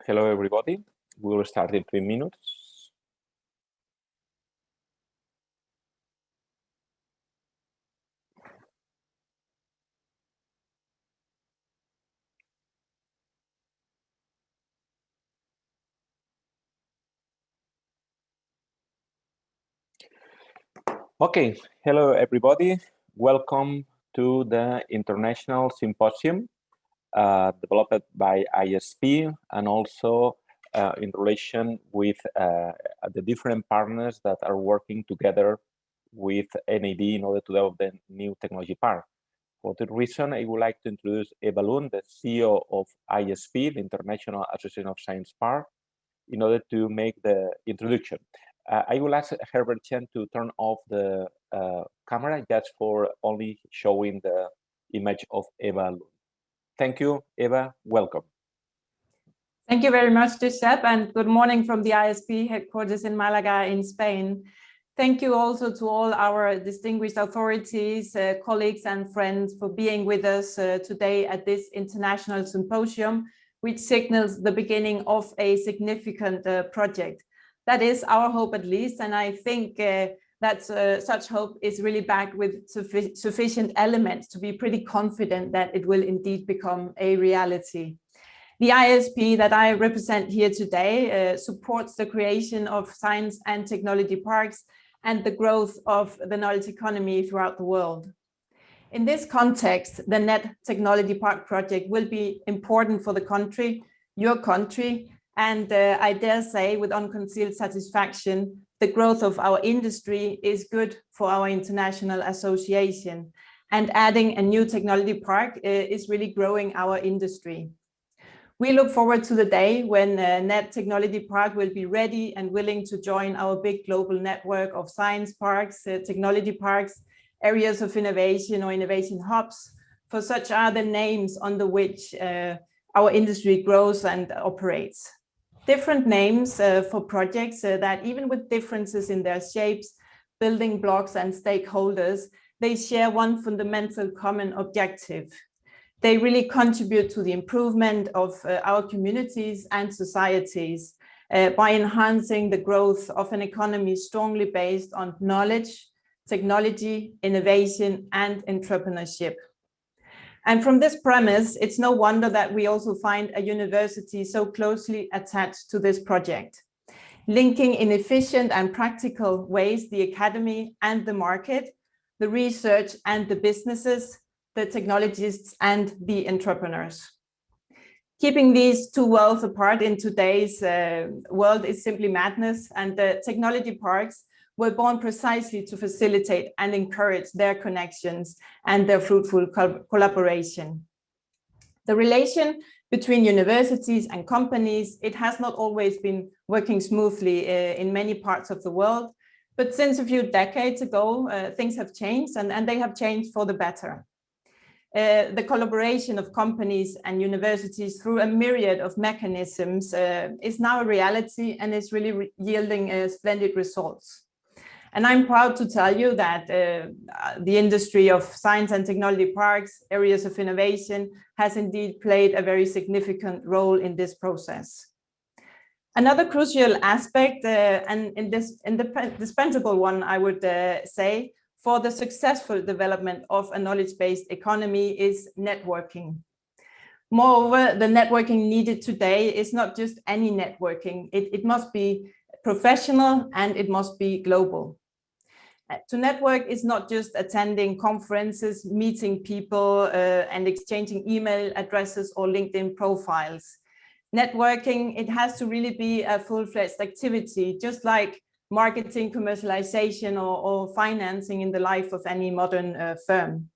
Hello, everybody. We will start in 3 minutes. Okay, hello, everybody. Welcome to the International Symposium developed by IASP and also in relation with the different partners that are working together with NED in order to develop the new technology park. For that reason, I would like to introduce Ebba Lund, the CEO of IASP, the International Association of Science Park, in order to make the introduction. I will ask Herbert Chen to turn off the camera just for only showing the image of Ebba Lund. Thank you, Eva. Welcome. Thank you very much, Josep, and good morning from the IASP headquarters in Malaga in Spain. Thank you also to all our distinguished authorities, colleagues and friends for being with us today at this international symposium, which signals the beginning of a significant project. That is our hope, at least, and I think that such hope is really backed with sufficient elements to be pretty confident that it will indeed become a reality. The IASP that I represent here today supports the creation of science and technology parks and the growth of the knowledge economy throughout the world. In this context, the NED Technology Park project will be important for the country, your country, and I dare say with unconcealed satisfaction, the growth of our industry is good for our international association, and adding a new technology park is really growing our industry. We look forward to the day when NED Technology Park will be ready and willing to join our big global network of science parks, technology parks, areas of innovation or innovation hubs, for such are the names under which our industry grows and operates. Different names for projects that even with differences in their shapes, building blocks and stakeholders, they share one fundamental common objective. They really contribute to the improvement of our communities and societies by enhancing the growth of an economy strongly based on knowledge, technology, innovation, and entrepreneurship. And from this premise, it's no wonder that we also find a university so closely attached to this project, linking in efficient and practical ways the academy and the market, the research and the businesses, the technologists and the entrepreneurs. Keeping these two worlds apart in today's world is simply madness, and the technology parks were born precisely to facilitate and encourage their connections and their fruitful collaboration. The relation between universities and companies, it has not always been working smoothly in many parts of the world, but since a few decades ago, things have changed and they have changed for the better. The collaboration of companies and universities through a myriad of mechanisms is now a reality and is really yielding splendid results. And I'm proud to tell you that the industry of science and technology parks, areas of innovation, has indeed played a very significant role in this process. Another crucial aspect, and indispensable one, I would say, for the successful development of a knowledge-based economy is networking. Moreover, the networking needed today is not just any networking. It must be professional and it must be global. To network is not just attending conferences, meeting people, and exchanging email addresses or LinkedIn profiles. Networking, it has to really be a full-fledged activity, just like marketing, commercialization, or financing in the life of any modern firm.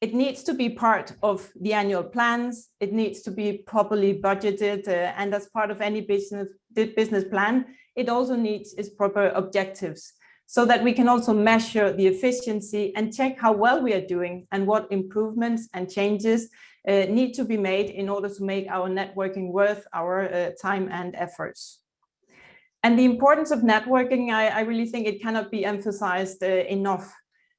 It needs to be part of the annual plans. It needs to be properly budgeted, and as part of any business plan, it also needs its proper objectives, so that we can also measure the efficiency and check how well we are doing and what improvements and changes need to be made in order to make our networking worth our time and efforts. And the importance of networking, I really think it cannot be emphasized enough.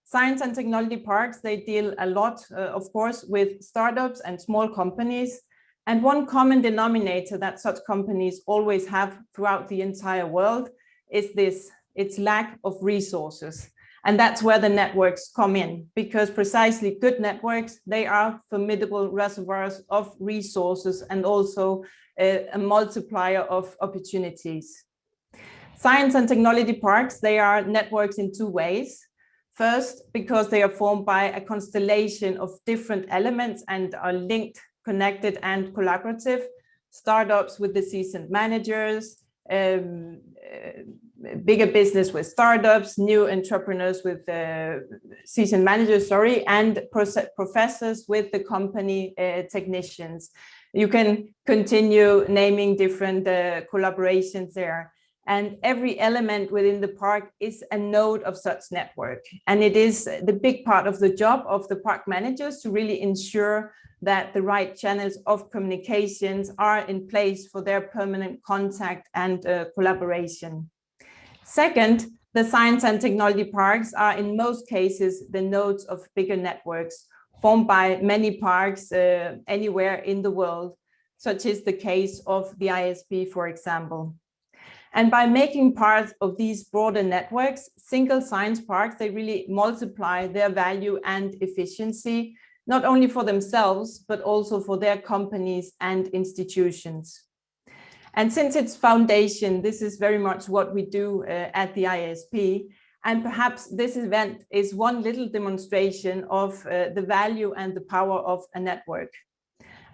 Science and technology parks, they deal a lot, of course, with startups and small companies. And one common denominator that such companies always have throughout the entire world is this: it's lack of resources. And that's where the networks come in, because precisely good networks, they are formidable reservoirs of resources and also a multiplier of opportunities. Science and technology parks, they are networks in two ways. First, because they are formed by a constellation of different elements and are linked, connected, and collaborative. Startups with the seasoned managers, bigger business with startups, new entrepreneurs with seasoned managers, and professors with the company technicians. You can continue naming different collaborations there. And every element within the park is a node of such network. And it is the big part of the job of the park managers to really ensure that the right channels of communications are in place for their permanent contact and collaboration. Second, the science and technology parks are in most cases the nodes of bigger networks formed by many parks anywhere in the world, such is the case of the IASP, for example. And by making part of these broader networks, single science parks, they really multiply their value and efficiency, not only for themselves, but also for their companies and institutions. And since its foundation, this is very much what we do at the IASP. And perhaps this event is one little demonstration of the value and the power of a network.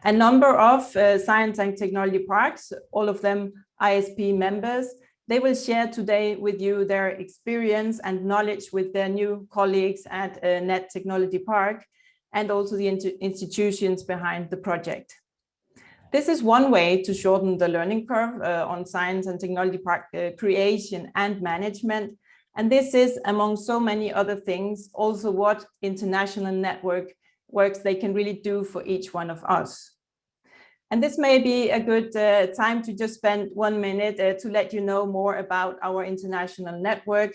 A number of science and technology parks, all of them IASP members, they will share today with you their experience and knowledge with their new colleagues at NED Technology Park and also the institutions behind the project. This is one way to shorten the learning curve on science and technology park creation and management. And this is, among so many other things, also what international networks they can really do for each one of us. And this may be a good time to just spend 1 minute to let you know more about our international network.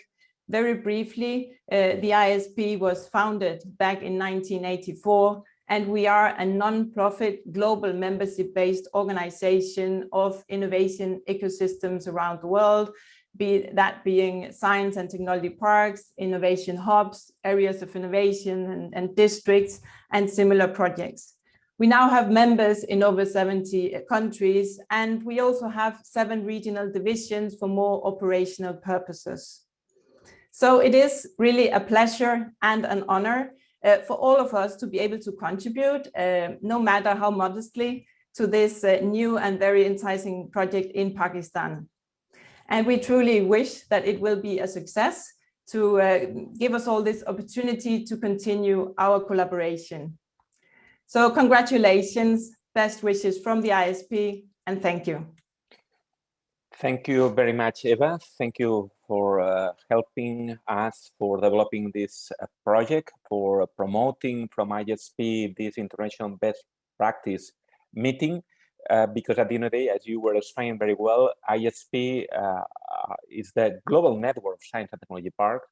Very briefly, the IASP was founded back in 1984, and we are a non-profit global membership-based organization of innovation ecosystems around the world, be that being science and technology parks, innovation hubs, areas of innovation and districts, and similar projects. We now have members in over 70 countries, and we also have 7 regional divisions for more operational purposes. So it is really a pleasure and an honor for all of us to be able to contribute, no matter how modestly, to this new and very enticing project in Pakistan. And we truly wish that it will be a success to give us all this opportunity to continue our collaboration. So congratulations, best wishes from the IASP, and thank you. Thank you very much, Eva. Thank you for helping us for developing this project, for promoting from IASP this international best practice meeting, because at the end of the day, as you were explaining very well, IASP is the global network of science and technology parks.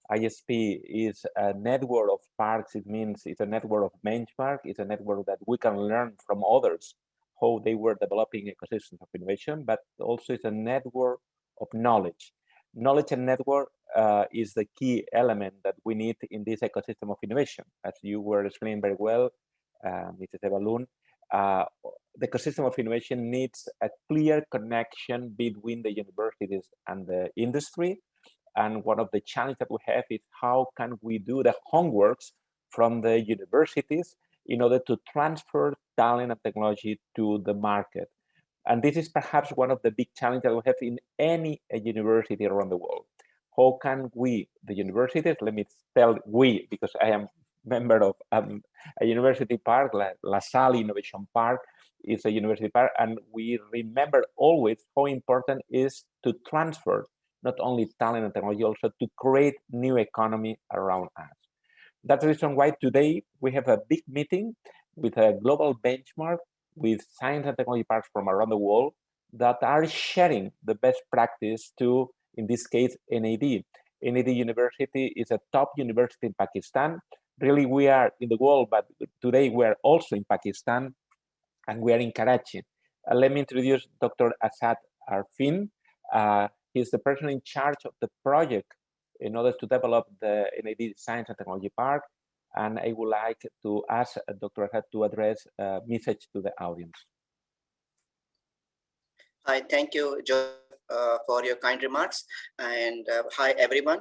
IASP is a network of parks. It means it's a network of benchmark. It's a network that we can learn from others how they were developing ecosystems of innovation, but also it's a network of knowledge. Knowledge and network is the key element that we need in this ecosystem of innovation. As you were explaining very well, Mrs. Ebba Lund, the ecosystem of innovation needs a clear connection between the universities and the industry. And one of the challenges that we have is how can we do the homeworks from the universities in order to transfer talent and technology to the market. And this is perhaps one of the big challenges that we have in any university around the world. How can we, the universities, let me tell we, because I am member of a university park, La Salle Innovation Park is a university park, and we remember always how important it is to transfer not only talent and technology, also to create new economy around us. That's the reason why today we have a big meeting with a global benchmark with science and technology parks from around the world that are sharing the best practice to, in this case, NED. NED University is a top university in Pakistan. Really, we are in the world, but today we are also in Pakistan. and we are in Karachi. Let me introduce Dr. Asad Arfin. He's the person in charge of the project in order to develop the NED Science and Technology Park. And I would like to ask Dr. Asad to address a message to the audience. Hi, thank you, Joseph, for your kind remarks. And hi, everyone.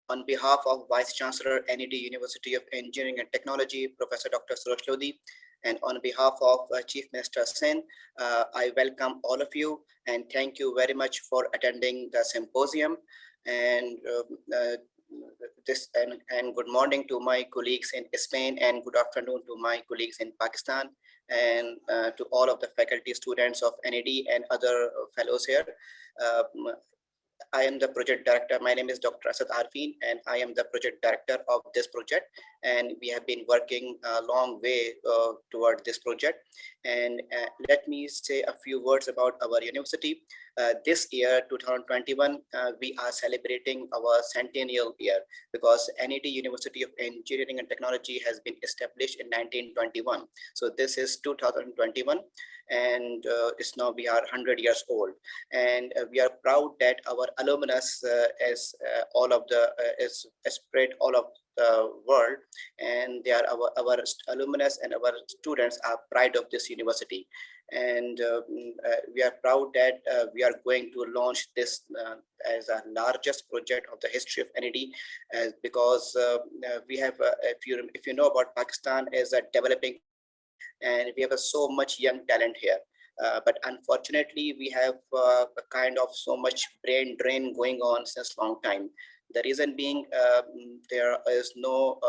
On behalf of Vice Chancellor, NED University of Engineering and Technology, Professor Dr. Suraj Lodi, and on behalf of Chief Minister Sen, I welcome all of you and thank you very much for attending the symposium. And good morning to my colleagues in Spain, and good afternoon to my colleagues in Pakistan, and to all of the faculty students of NED and other fellows here. I am the project director. My name is Dr. Asad Arfin, and I am the project director of this project. And we have been working a long way toward this project. And let me say a few words about our university. This year, 2021, we are celebrating our centennial year because NED University of Engineering and Technology has been established in 1921. So this is 2021. And it's now we are 100 years old, and we are proud that our alumnus is all of the is spread all of the world, and they are our alumnus and our students are pride of this university. And we are proud that we are going to launch this as a largest project of the history of NED, because we have if you know about Pakistan as a developing, and we have so much young talent here. But unfortunately, we have a kind of so much brain drain going on since long time. The reason being, there is no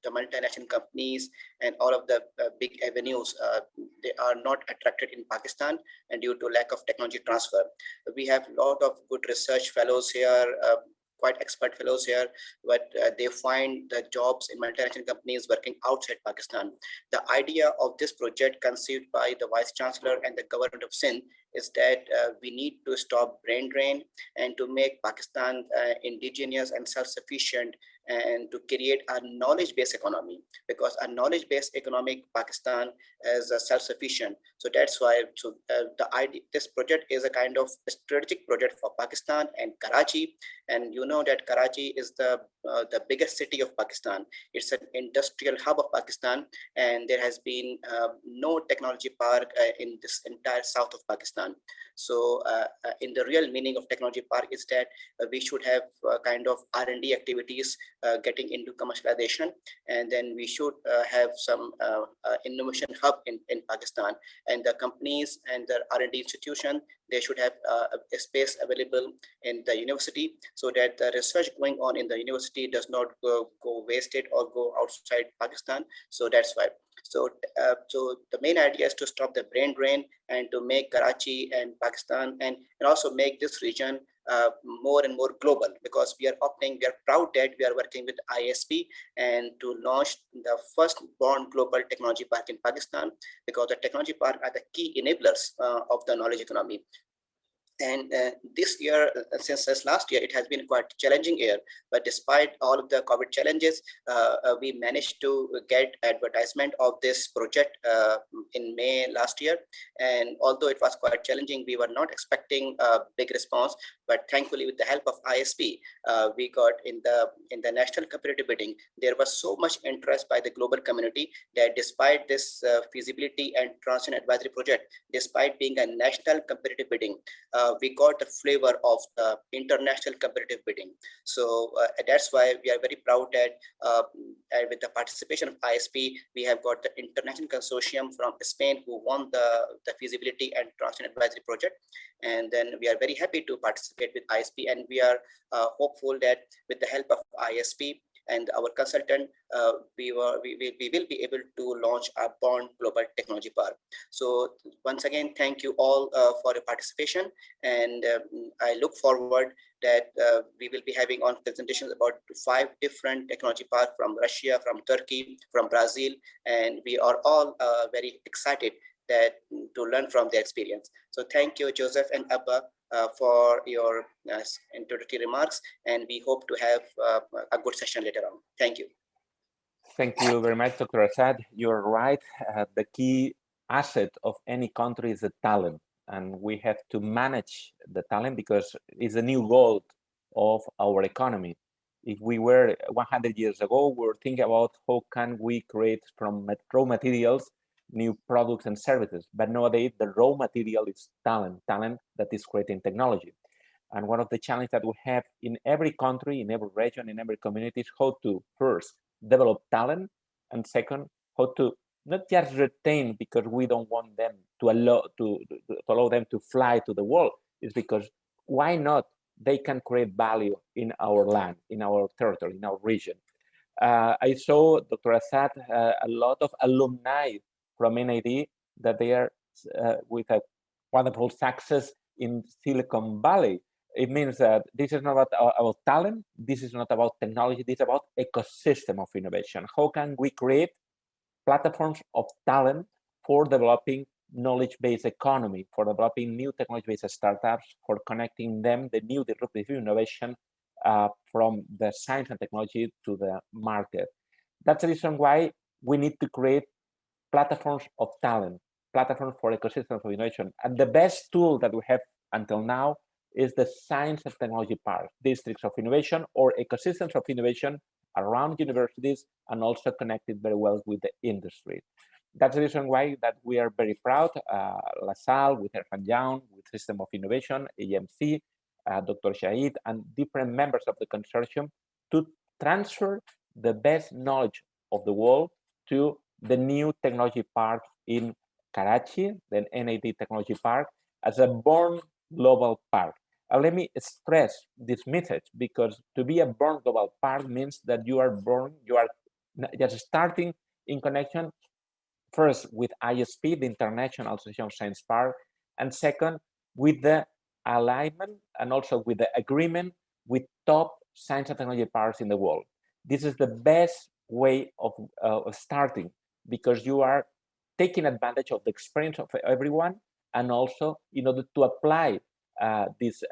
the multinational companies and all of the big avenues, they are not attracted in Pakistan, and due to lack of technology transfer. We have a lot of good research fellows here, quite expert fellows here, but they find the jobs in multinational companies working outside Pakistan. The idea of this project conceived by the Vice Chancellor and the government of Sindh is that we need to stop brain drain and to make Pakistan indigenous and self-sufficient, and to create a knowledge-based economy, because a knowledge-based economic Pakistan is self-sufficient. So that's why the idea, this project is a kind of strategic project for Pakistan and Karachi. And you know that Karachi is the biggest city of Pakistan. It's an industrial hub of Pakistan, and there has been no technology park in this entire south of Pakistan. So in the real meaning of technology park is that we should have kind of R&D activities getting into commercialization, and then we should have some innovation hub in Pakistan, and the companies and the R&D institution, they should have a space available in the university, so that the research going on in the university does not go wasted or go outside Pakistan. So that's why. So the main idea is to stop the brain drain and to make Karachi and Pakistan and also make this region more and more global, because we are proud that we are working with IASP and to launch the first born global technology park in Pakistan, because the technology park are the key enablers of the knowledge economy. And this year, since last year, it has been quite challenging year. But despite all of the COVID challenges, we managed to get advertisement of this project in May last year. And although it was quite challenging, we were not expecting a big response. But thankfully, with the help of ISP, we got in the national competitive bidding. There was so much interest by the global community that despite this feasibility and transition advisory project, despite being a national competitive bidding, we got the flavor of international competitive bidding. So that's why we are very proud that with the participation of ISP, we have got the international consortium from Spain who won the feasibility and transition advisory project. And then we are very happy to participate with ISP, and we are hopeful that with the help of ISP and our consultant, we will be able to launch a Born Global Technology Park. So once again, thank you all for your participation, and I look forward that we will be having on presentations about 5 different technology parks from Russia, from Turkey, from Brazil, and we are all very excited to learn from their experience. So thank you, Joseph and Ebba, for your introductory remarks, and we hope to have a good session later on. Thank you. Thank you very much, Dr. Asad. You're right. The key asset of any country is the talent, and we have to manage the talent because it's a new goal of our economy. If we were 100 years ago, we were thinking about how can we create from raw materials new products and services. But nowadays, the raw material is talent that is creating technology. And one of the challenges that we have in every country, in every region, in every community is how to first develop talent, and second, how to not just retain because we don't want them to allow them to fly to the world. It's because why not? They can create value in our land, in our territory, in our region. I saw, Dr. Assad, a lot of alumni from NED that they are with a wonderful success in Silicon Valley. It means that this is not about talent, this is not about technology, this is about ecosystem of innovation. How can we create platforms of talent for developing knowledge-based economy, for developing new technology-based startups, for connecting them, the new disruptive innovation from the science and technology to the market. That's the reason why we need to create platforms of talent, platforms for ecosystems of innovation. And the best tool that we have until now is the science and technology park, districts of innovation or ecosystems of innovation around universities and also connected very well with the industry. That's the reason why that we are very proud, La Salle, with Erfan Young, with System of Innovation, AMC, Dr. Shahid, and different members of the consortium to transfer the best knowledge of the world to the new technology park in Karachi, the NED Technology Park, as a born global park. Let me stress this message, because to be a born global park means that you are just starting in connection first with IASP, the International Association of Science Park, and second with the alignment and also with the agreement with top science and technology parks in the world. This is the best way of starting, because you are taking advantage of the experience of everyone, and also in order to apply these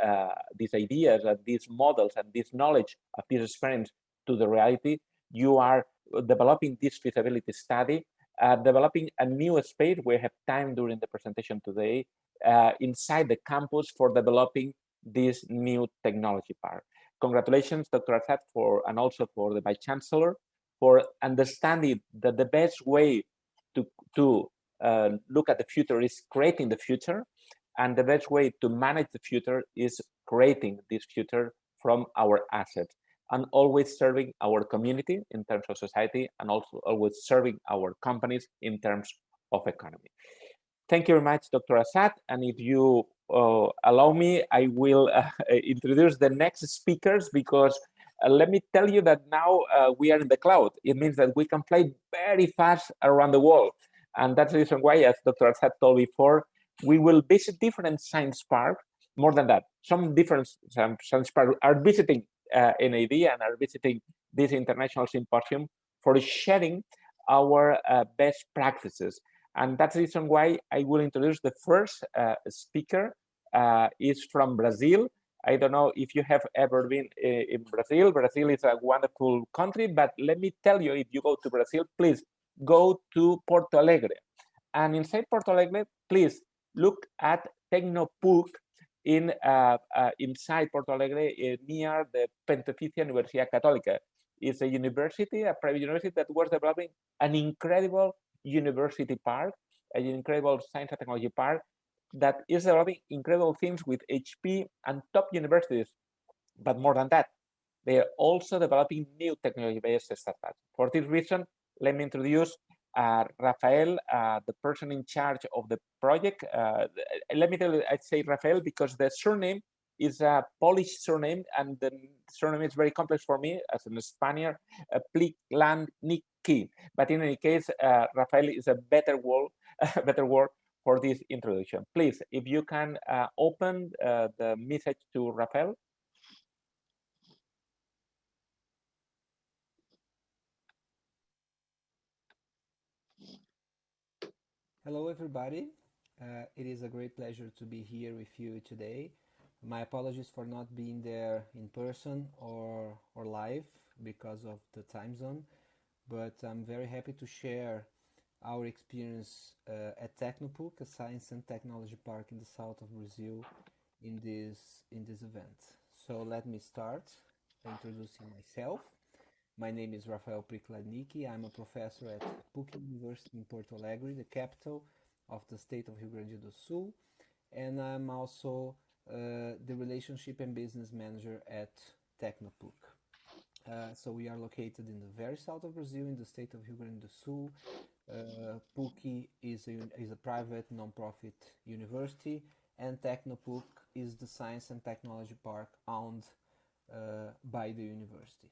ideas and these models and this knowledge of this experience to the reality, you are developing this feasibility study, developing a new space. We have time during the presentation today inside the campus for developing this new technology park. Congratulations, Dr. Assad, and also for the Vice Chancellor, for understanding that the best way to look at the future is creating the future, and the best way to manage the future is creating this future from our assets, and always serving our community in terms of society, and also always serving our companies in terms of economy. Thank you very much, Dr. Assad. And if you allow me, I will introduce the next speakers, because let me tell you that now we are in the cloud. It means that we can fly very fast around the world. And that's the reason why, as Dr. Assad told before, we will visit different science parks. More than that, some different science parks are visiting NED and are visiting this international symposium for sharing our best practices. And that's the reason why I will introduce the first speaker. Is from Brazil. I don't know if you have ever been in Brazil. Brazil is a wonderful country, but let me tell you, if you go to Brazil, please go to Porto Alegre. And inside Porto Alegre, please look at Tecnopuc inside Porto Alegre, near the Pontificia Universidad Católica. It's a university, a private university that was developing an incredible university park, an incredible science and technology park that is developing incredible things with HP and top universities. But more than that, they are also developing new technology-based startups. For this reason, let me introduce Rafael, the person in charge of the project. Let me tell you, I say Rafael because the surname is a Polish surname, and the surname is very complex for me as a Spaniard, Prichladniki. But in any case, Rafael is a better word for this introduction. Please, if you can open the message to Rafael. Hello, everybody. It is a great pleasure to be here with you today. My apologies for not being there in person or live because of the time zone, but I'm very happy to share our experience at Tecnopuc, a science and technology park in the south of Brazil, in this event. So let me start introducing myself. My name is Rafael Prichladniki. I'm a professor at PUC University in Porto Alegre, the capital of the state of Rio Grande do Sul, and I'm also the relationship and business manager at Tecnopuc. So we are located in the very south of Brazil, in the state of Rio Grande do Sul. PUC is a private non-profit university, and Tecnopuc is the science and technology park owned by the university.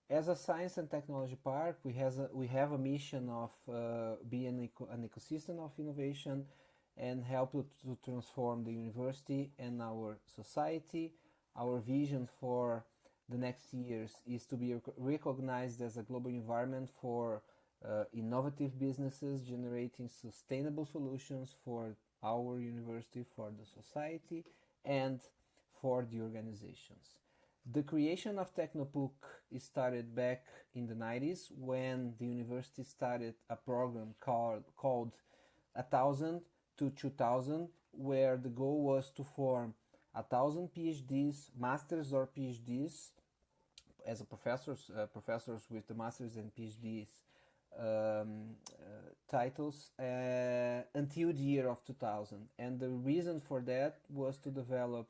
As a science and technology park, we have a mission of being an ecosystem of innovation and help to transform the university and our society. Our vision for the next years is to be recognized as a global environment for innovative businesses generating sustainable solutions for our university, for the society, and for the organizations. The creation of Tecnopuc started back in the 90s when the university started a program called 1000 to 2000, where the goal was to form 1000 PhDs, masters or PhDs, as professors with the masters and PhDs titles until the year of 2000. And the reason for that was to develop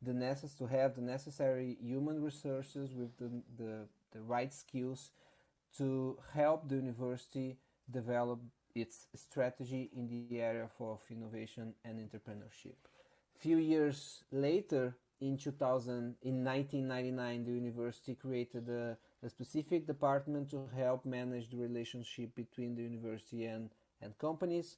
to have the necessary human resources with the right skills to help the university develop its strategy in the area of innovation and entrepreneurship. Few years later, in 1999, the university created a specific department to help manage the relationship between the university and companies.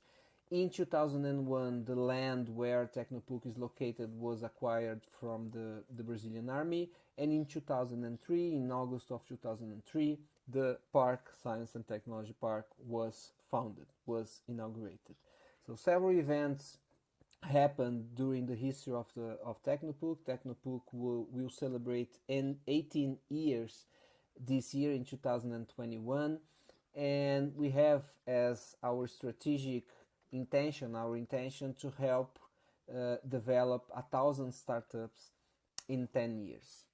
In 2001, the land where Tecnopuc is located was acquired from the Brazilian Army, and in 2003, in August of 2003, the park, Science and Technology Park, was inaugurated. So several events happened during the history of Tecnopuc. Tecnopuc will celebrate 18 years this year in 2021, and we have as our strategic intention to help develop 1,000 startups in 10 years.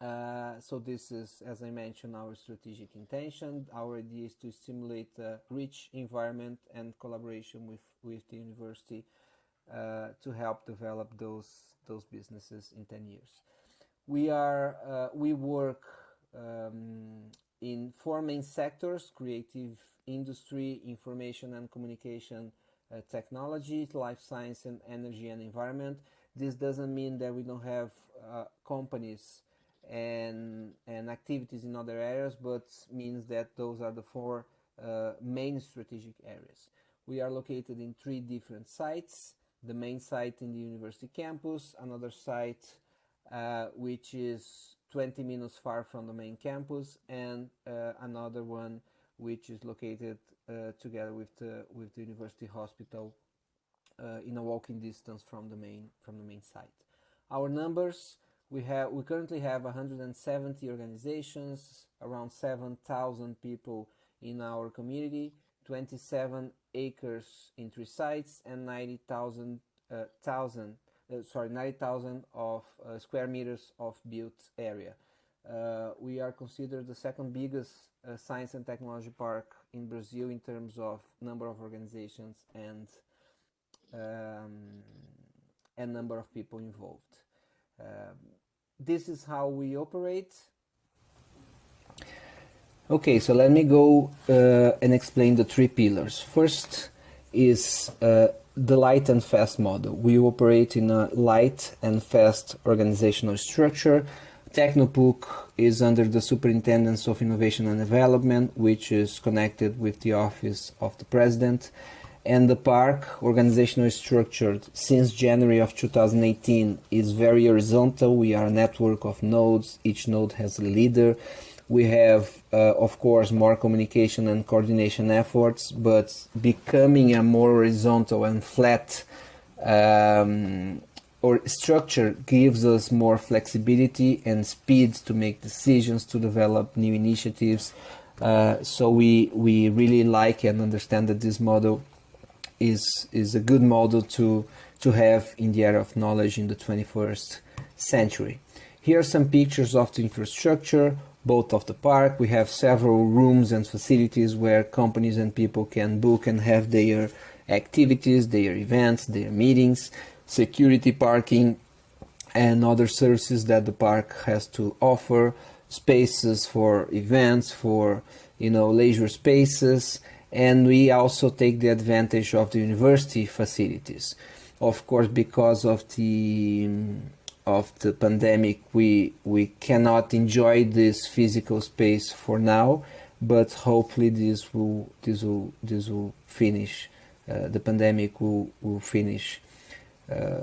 So this is, as I mentioned, our strategic intention. Our idea is to stimulate a rich environment and collaboration with the university to help develop those businesses in 10 years. We work in 4 main sectors: creative industry, information and communication technology, life science, and energy and environment. This doesn't mean that we don't have companies and activities in other areas, but means that those are the 4 main strategic areas. We are located in 3 different sites: the main site in the university campus, another site which is 20 minutes far from the main campus, and another one which is located together with the university hospital in a walking distance from the main site. Our numbers: we currently have 170 organizations, around 7,000 people in our community, 27 acres in 3 sites, and 90,000 of square meters of built area. We are considered the second biggest science and technology park in Brazil in terms of number of organizations and number of people involved. This is how we operate. Okay, so let me go and explain the 3 pillars. First is the light and fast model. We operate in a light and fast organizational structure. Tecnopuc is under the Superintendence of Innovation and Development, which is connected with the Office of the President. And the park, organizational structured since January of 2018, is very horizontal. We are a network of nodes. Each node has a leader. We have, of course, more communication and coordination efforts, but becoming a more horizontal and flat or structure gives us more flexibility and speed to make decisions, to develop new initiatives, So we really like and understand that this model is a good model to have in the area of knowledge in the 21st century. Here are some pictures of the infrastructure, both of the park. We have several rooms and facilities where companies and people can book and have their activities, their events, their meetings, security, parking, and other services that the park has to offer, spaces for events, for leisure spaces, and we also take the advantage of the university facilities. Of course, because of the pandemic, we cannot enjoy this physical space for now, but hopefully this will finish. The pandemic will finish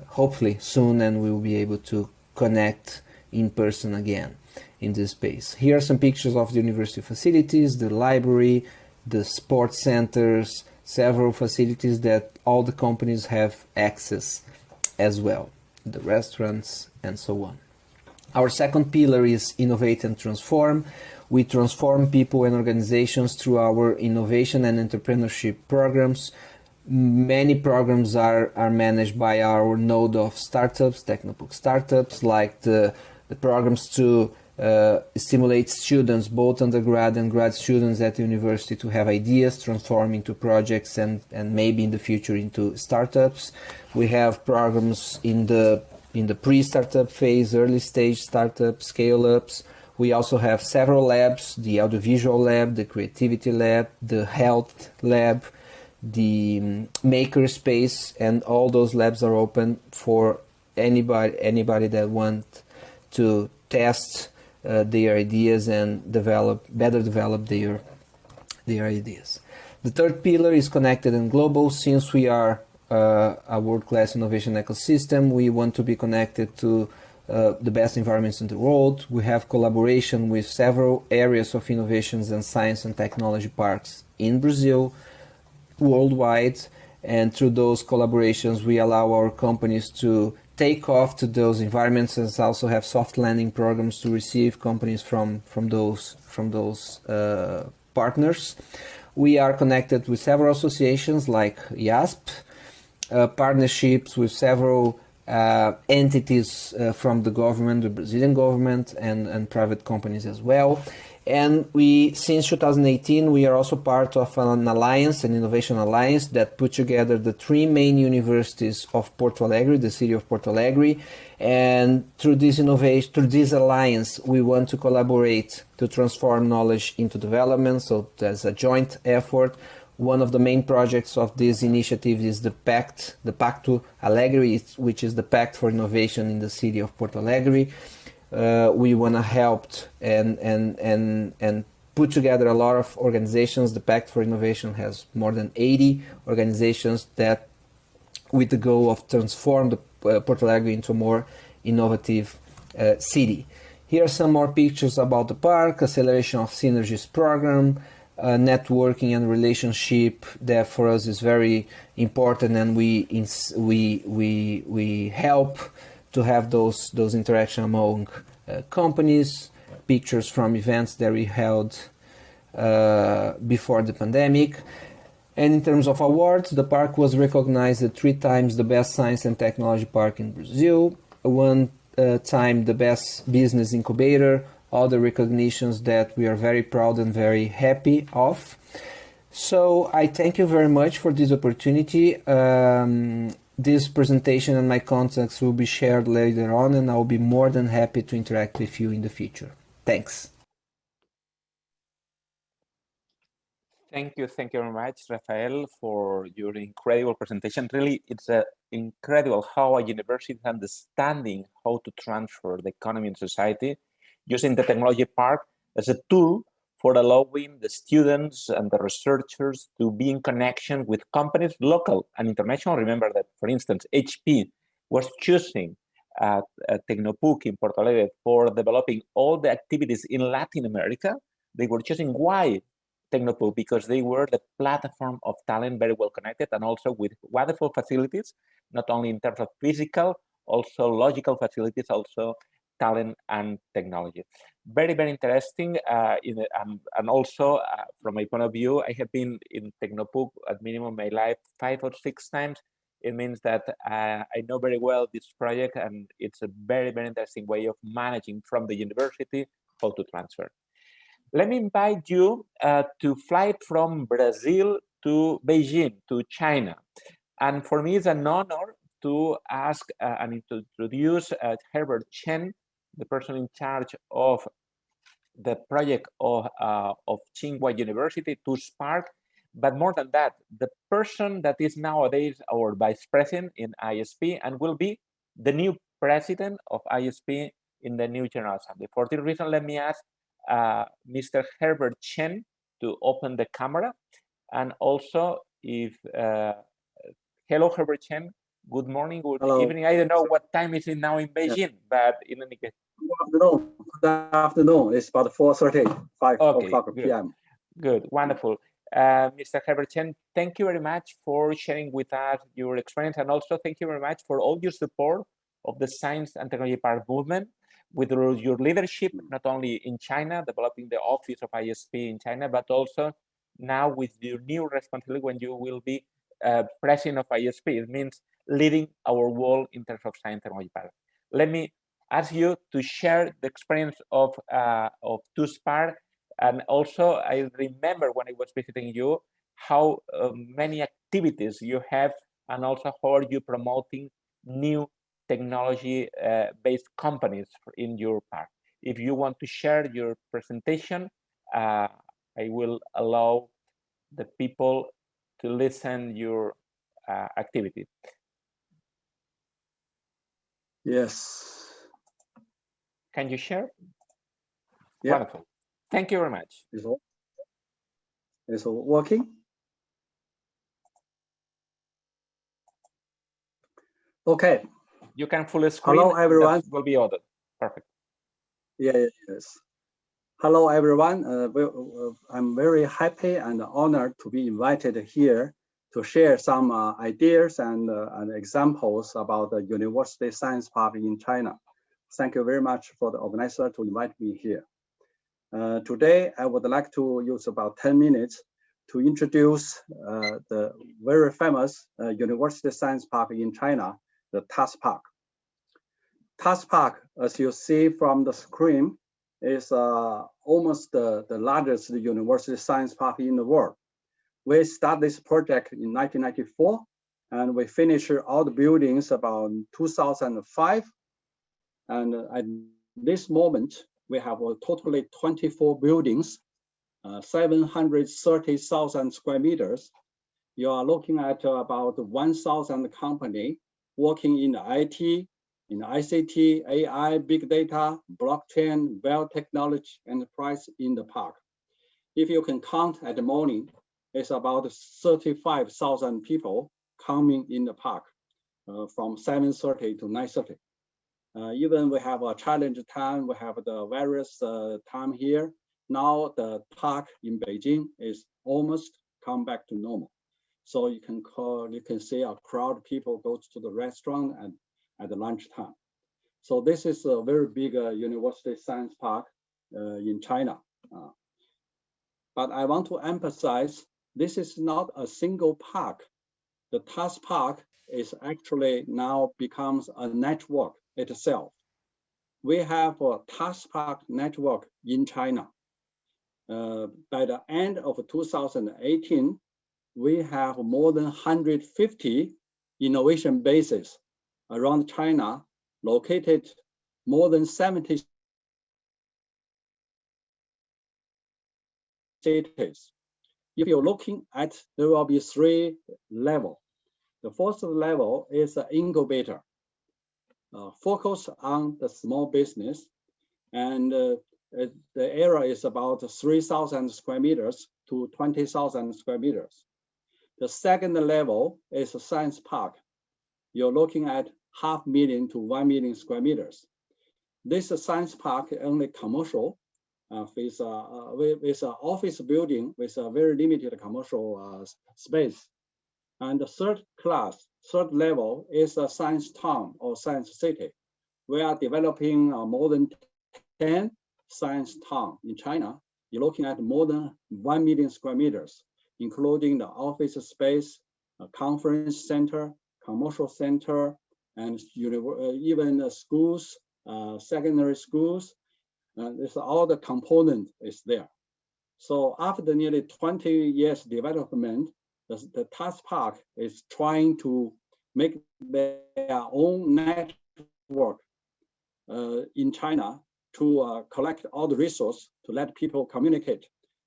hopefully soon, and we will be able to connect in person again in this space. Here are some pictures of the university facilities, the library, the sports centers, several facilities that all the companies have access as well, the restaurants and so on. Our second pillar is Innovate and Transform. We transform people and organizations through our innovation and entrepreneurship programs. Many programs are managed by our node of startups, Tecnopuc startups, like the programs to stimulate students, both undergrad and grad students at the university, to have ideas, transform into projects, and maybe in the future into startups. We have programs in the pre-startup phase, early stage startup, scale-ups. We also have several labs, the audiovisual lab, the creativity lab, the health lab, the maker space, and all those labs are open for anybody that want to test their ideas and better develop their ideas. The third pillar is connected and global. Since we are a world-class innovation ecosystem, we want to be connected to the best environments in the world. We have collaboration with several areas of innovations and science and technology parks in Brazil, worldwide, and through those collaborations we allow our companies to take off to those environments, and also have soft landing programs to receive companies from those partners. We are connected with several associations like IASP, partnerships with several entities from the government, the Brazilian government, and private companies as well. And since 2018, we are also part of an alliance, an innovation alliance, that put together the three main universities of Porto Alegre, the city of Porto Alegre. And through this alliance, we want to collaborate to transform knowledge into development. So there's a joint effort. One of the main projects of this initiative is the Pacto Alegre, which is the Pact for Innovation in the city of Porto Alegre. We want to help and put together a lot of organizations. The Pact for Innovation has more than 80 organizations that, with the goal of transform the Porto Alegre into a more innovative city. Here are some more pictures about the park, acceleration of synergies program, networking and relationship that for us is very important, and we help to have those interaction among companies, pictures from events that we held before the pandemic. And in terms of awards, the park was recognized 3 times the best science and technology park in Brazil, 1 time the best business incubator, other recognitions that we are very proud and very happy of. So I thank you very much for this opportunity. This presentation and my contacts will be shared later on, and I'll be more than happy to interact with you in the future. Thanks. Thank you very much, Rafael, for your incredible presentation. Really, it's incredible how a university is understanding how to transfer the economy and society using the technology park as a tool for allowing the students and the researchers to be in connection with companies, local and international. Remember that, for instance, HP was choosing Tecnopuc in Porto Alegre for developing all the activities in Latin America. They were choosing why Tecnopuc, because they were the platform of talent, very well connected, and also with wonderful facilities, not only in terms of physical, also logical facilities, also talent and technology. Very, very interesting. And also, from my point of view, I have been in Tecnopuc at minimum in my life 5 or 6 times. It means that I know very well this project, and it's a very, very interesting way of managing from the university how to transfer. Let me invite you to fly from Brazil to Beijing, to China. And for me, it's an honor to ask and to introduce Herbert Chen, the person in charge of the project of Tsinghua University, TusPark. But more than that, the person that is nowadays our vice president in IASP and will be the new president of IASP in the new General Assembly. For this reason, let me ask Mr. Herbert Chen to open the camera. And also, if hello, Herbert Chen. Good morning, good evening. I don't know what time is it now in Beijing, but in any case. Good afternoon. It's about 4:30, 5 o'clock p.m. Good, wonderful. Mr. Herbert Chen, thank you very much for sharing with us your experience, and also thank you very much for all your support of the Science and Technology Park movement, with your leadership, not only in China, developing the office of ISP in China, but also now with your new responsibility when you will be president of ISP. It means leading our world in terms of Science and Technology Park. Let me ask you to share the experience of TusPark. And also, I remember when I was visiting you, how many activities you have, and also how are you promoting new technology-based companies in your park. If you want to share your presentation, I will allow the people to listen your activity. Yes. Can you share? Yeah. Wonderful. Thank you very much. It's working? Okay. You can full screen. Hello, everyone. Will be ordered. Perfect. Yeah, yes. Hello, everyone. I'm very happy and honored to be invited here to share some ideas and examples about the University Science Park in China. Thank you very much for the organizer to invite me here. Today, I would like to use about 10 minutes to introduce the very famous University Science Park in China, the TusPark. TusPark, as you see from the screen, is almost the largest university science park in the world. We started this project in 1994, and we finished all the buildings about 2005. And at this moment, we have totally 24 buildings, 730,000 square meters. You are looking at about 1,000 companies working in the IT, in the ICT, AI, big data, blockchain, biotechnology enterprise in the park. If you can count at the morning, it's about 35,000 people coming in the park from 7:30 to 9:30. Even we have a challenge time, we have the various time here. Now the park in Beijing is almost come back to normal. So you can see a crowd of people go to the restaurant and at the lunchtime. So this is a very big university science park in China. But I want to emphasize, this is not a single park. The TusPark is actually now becomes a network itself. We have a TusPark network in China. By the end of 2018, we have more than 150 innovation bases around China, located more than 70 cities. If you're looking at, there will be 3 levels. The first level is an incubator, focus on the small business, and the area is about 3,000 square meters to 20,000 square meters. The second level is a science park. You're looking at 500,000 to 1 million square meters. This science park only commercial, with an office building with a very limited commercial space. And the third level is a science town or science city, we are developing more than 10 science towns in China. You're looking at more than 1 million square meters, including the office space, a conference center, commercial center, and even schools, secondary schools. This all the component is there. So after nearly 20 years development, the TusPark is trying to make their own network in China to collect all the resources to let people communicate.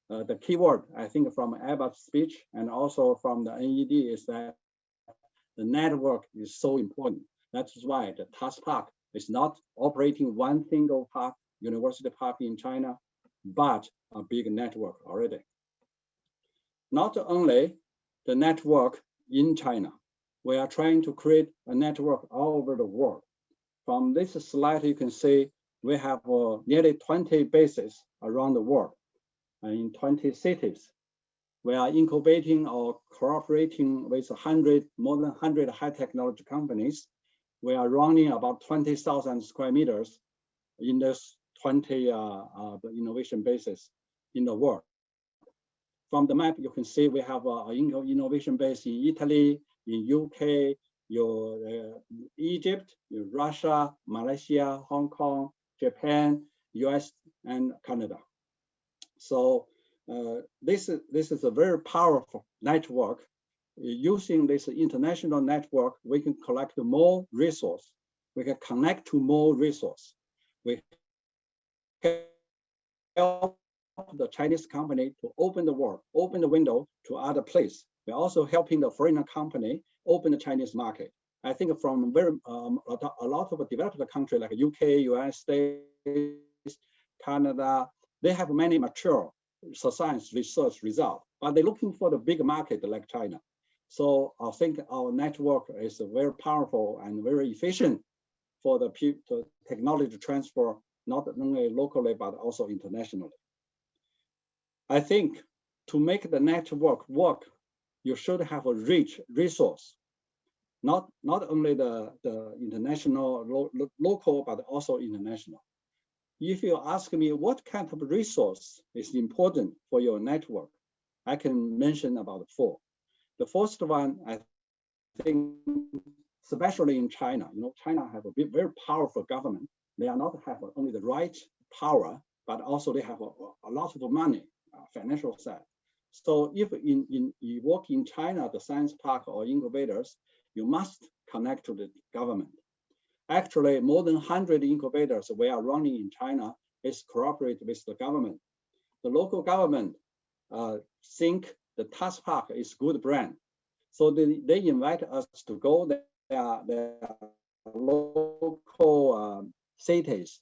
The keyword, I think, from Ebba's speech and also from the NED is that the network is so important. That's why the TusPark is not operating one single park, university park in China, but a big network already. Not only the network in China, we are trying to create a network all over the world. From this slide, you can see we have nearly 20 bases around the world in 20 cities. We are incubating or cooperating with more than 100 high technology companies. We are running about 20,000 square meters in this 20 innovation bases in the world. From the map, you can see we have an innovation base in Italy, in UK, Egypt, Russia, Malaysia, Hong Kong, Japan, US, and Canada. So this is a very powerful network. Using this international network, we can collect more resource. We can connect to more resource. We can help the Chinese company to open the world, open the window to other places. We're also helping the foreign company open the Chinese market. I think from a lot of developed countries like UK, US States, Canada, they have many mature science research results, but they're looking for the big market like China. So I think our network is very powerful and very efficient for the technology transfer, not only locally, but also internationally. I think to make the network work, you should have a rich resource, not only the international, local, but also international. If you ask me what kind of resource is important for your network, I can mention about 4. The first one, I think, especially in China, China have a very powerful government. They are not have only the right power, but also they have a lot of money, financial side. So if you work in China, the science park or incubators, you must connect to the government. Actually, more than 100 incubators we are running in China is cooperate with the government. The local government think the TusPark is good brand. So they invite us to go their local cities.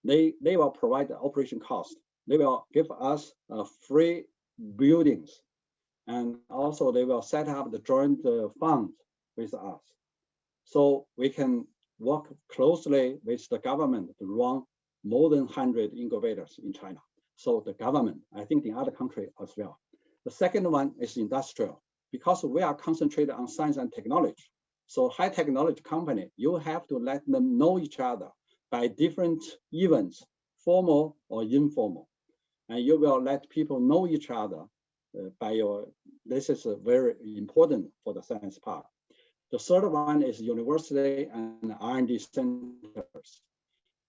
They will provide the operation cost. They will give us free buildings. And also they will set up the joint fund with us. So we can work closely with the government to run more than 100 incubators in China. So the government, I think in other countries as well. The second one is industrial, because we are concentrated on science and technology. So high technology company, you have to let them know each other by different events, formal or informal. And you will let people know each other this is very important for the science park. The third one is university and R&D centers.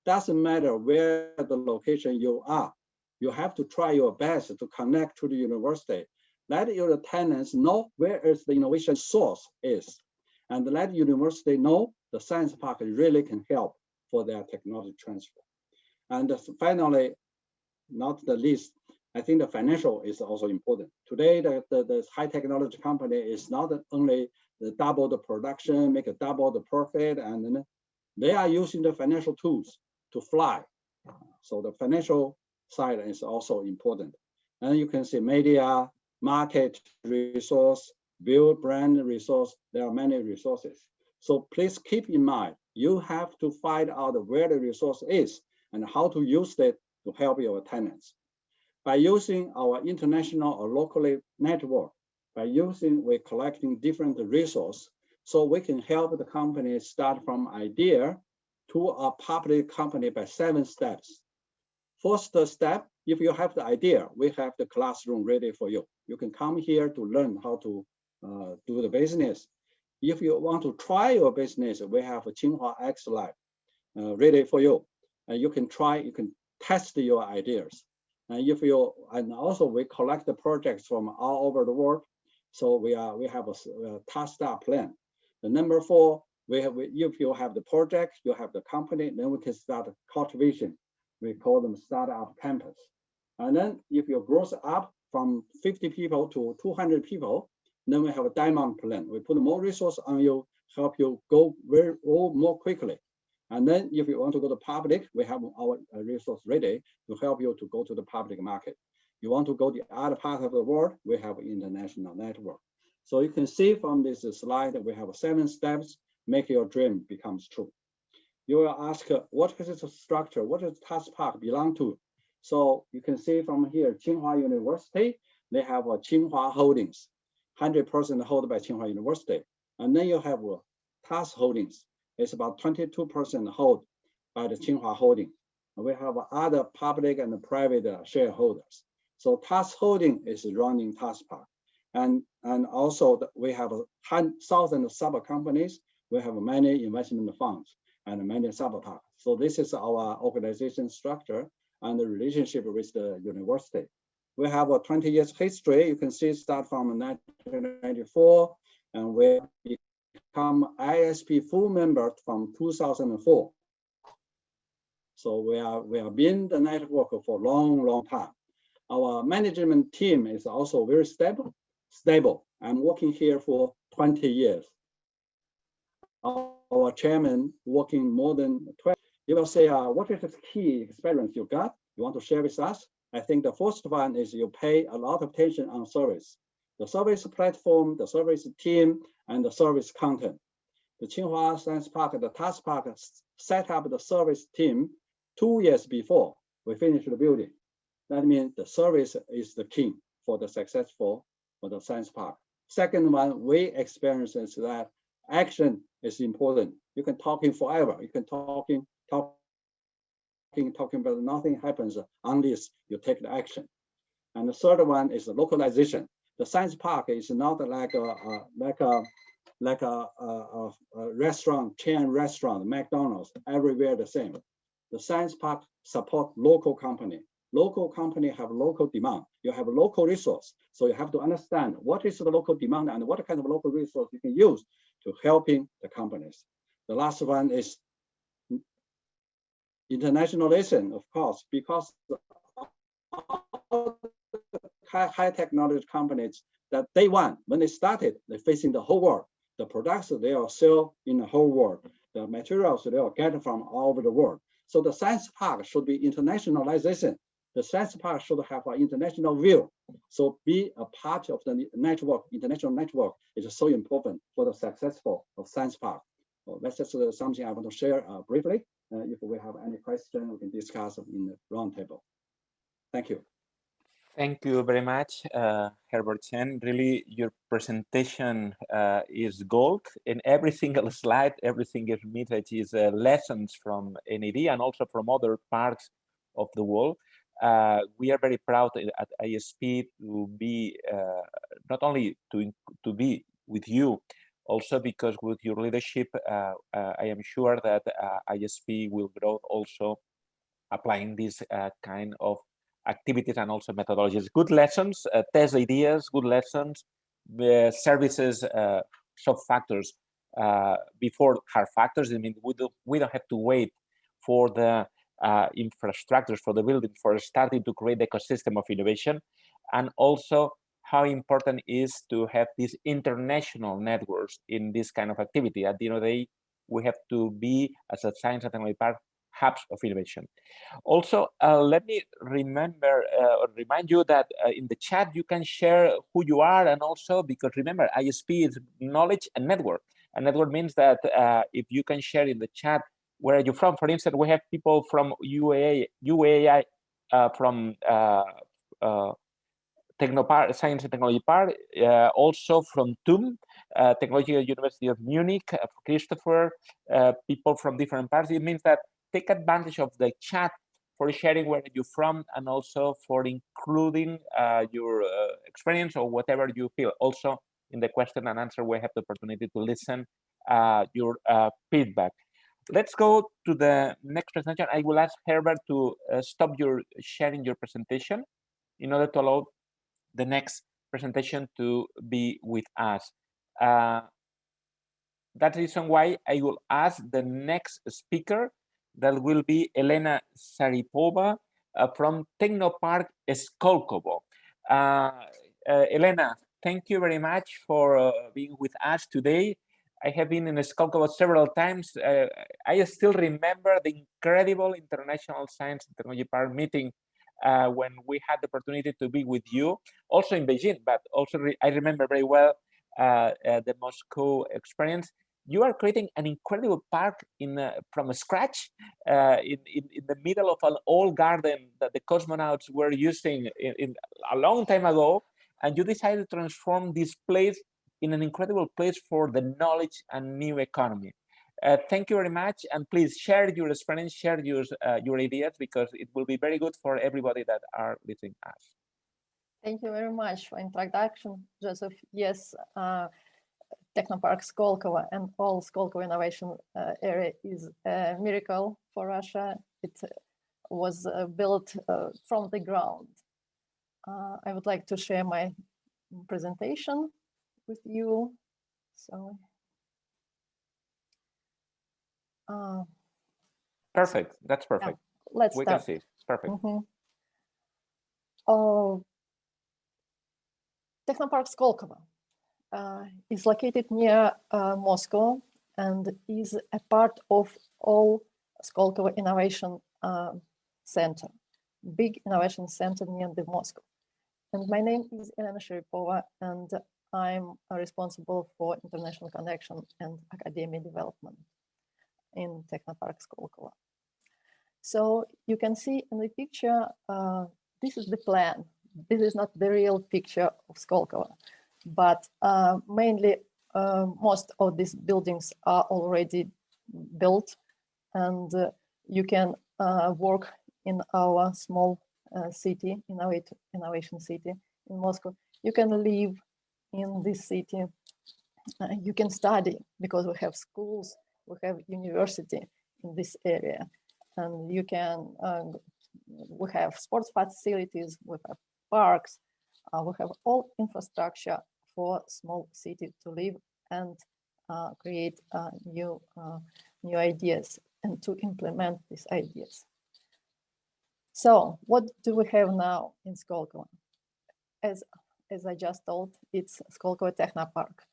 Doesn't matter where the location you are, you have to try your best to connect to the university. Let your tenants know where is the innovation source is, and let university know the science park really can help for their technology transfer. And finally, not the least, I think the financial is also important. Today, the high technology company is not only double the production, make a double the profit, and they are using the financial tools to fly. So the financial side is also important. And you can see media, market resource, build brand resource, there are many resources. So please keep in mind, you have to find out where the resource is and how to use it to help your tenants. By using our international or locally network, we're collecting different resources, so we can help the company start from idea to a public company by 7 steps. First step, if you have the idea, we have the classroom ready for you. You can come here to learn how to do the business. If you want to try your business, we have a Tsinghua X Lab ready for you. You can try, you can test your ideas. And also we collect the projects from all over the world. So we have a task start plan. The number 4, if you have the project, you have the company, then we can start cultivation. We call them startup campus. And then if you grow up from 50 people to 200 people, then we have a diamond plan. We put more resource on you, help you go more quickly. And then if you want to go to public, we have our resource ready to help you to go to the public market. You want to go to the other part of the world, we have international network. So you can see from this slide that we have 7 steps, make your dream becomes true. You will ask, what is the structure? What does TusPark belong to? So you can see from here, Tsinghua University, they have a Tsinghua Holdings, 100% held by Tsinghua University. And then you have TUS Holdings. It's about 22% held by the Tsinghua Holding. And we have other public and private shareholders. So TUS Holding is running TusPark. And also we have 1,000 sub companies. We have many investment funds and many sub-parks. So this is our organization structure and the relationship with the university. We have a 20 years history. You can see start from 1994, and we become IASP full member from 2004. So we have been the network for a long time. Our management team is also very stable. I'm working here for 20 years. Our chairman working more than 12. You will say, what is the key experience you got? You want to share with us? I think the first one is you pay a lot of attention on service. The service platform, the service team, and the service content. The Tsinghua Science Park, the TusPark set up the service team 2 years before we finished the building. That means the service is the key for the successful for the science park. Second one, we experience is that action is important. You can talking forever. You can talking, but nothing happens unless you take the action. And the third one is the localization. The science park is not like a restaurant, chain restaurant, McDonald's, everywhere the same. The science park support local company. Local company have local demand. You have local resource. So you have to understand what is the local demand and what kind of local resource you can use to helping the companies. The last one is internationalization, of course, because high technology companies that day one, when they started, they're facing the whole world. The products they are sell in the whole world. The materials they are getting from all over the world. So the science park should be internationalization. The science park should have an international view. So be a part of the network, international network is so important for the successful of science park. So that's just something I want to share briefly. If we have any question, we can discuss in the roundtable. Thank you. Thank you very much, Herbert Chen. Really, your presentation is gold. In every single slide, every single message is lessons from NED and also from other parts of the world. We are very proud at IASP to be not only to be with you, also because with your leadership, I am sure that IASP will grow also applying this kind of activities and also methodologies. Good lessons, test ideas, good lessons, services, soft factors before hard factors. I mean, we don't have to wait for the infrastructures, for the building, for starting to create the ecosystem of innovation. And also how important is to have these international networks in this kind of activity. At the end of the day, we have to be, as a science and technology park, hubs of innovation. Also, let me remind you that in the chat you can share who you are, and also because remember, IASP is knowledge and network. And network means that if you can share in the chat where are you from. For instance, we have people from UAE, from Technopark, Science and Technology Park, also from TUM, Technological University of Munich, Christopher, people from different parts. It means that take advantage of the chat for sharing where you're from and also for including your experience or whatever you feel. Also, in the question and answer, we have the opportunity to listen your feedback. Let's go to the next presentation. I will ask Herbert to stop your sharing your presentation in order to allow the next presentation to be with us. That's the reason why I will ask the next speaker, that will be Elena Saripova from Tecnopark Skolkovo. Elena, thank you very much for being with us today. I have been in Skolkovo several times. I still remember the incredible International Science and Technology Park meeting when we had the opportunity to be with you, also in Beijing, but also I remember very well the Moscow experience. You are creating an incredible park from scratch in the middle of an old garden that the cosmonauts were using in a long time ago, and you decided to transform this place in an incredible place for the knowledge and new economy. Thank you very much, and please share your experience, share your ideas, because it will be very good for everybody that are listening to us. Thank you very much for introduction, Joseph. Yes, Technopark Skolkovo and all Skolkovo innovation area is a miracle for Russia. It was built from the ground. I would like to share my presentation with you. So. Perfect. That's perfect. Yeah, let's we start. Can see. Perfect. Technopark Skolkovo is located near Moscow and is a part of all Skolkovo Innovation Center, big innovation center near the Moscow. And my name is Elena Sharipova, and I'm responsible for international connection and academia development in Technopark Skolkovo. So you can see in the picture, this is the plan. This is not the real picture of Skolkovo, but mainly most of these buildings are already built, and you can work in our small city, innovation city in Moscow. You can live in this city. You can study because we have schools, we have university in this area, and you can. We have sports facilities, we have parks, we have all infrastructure for small city to live and create new ideas and to implement these ideas. So what do we have now in Skolkovo? As I just told, it's Skolkovo Techpark.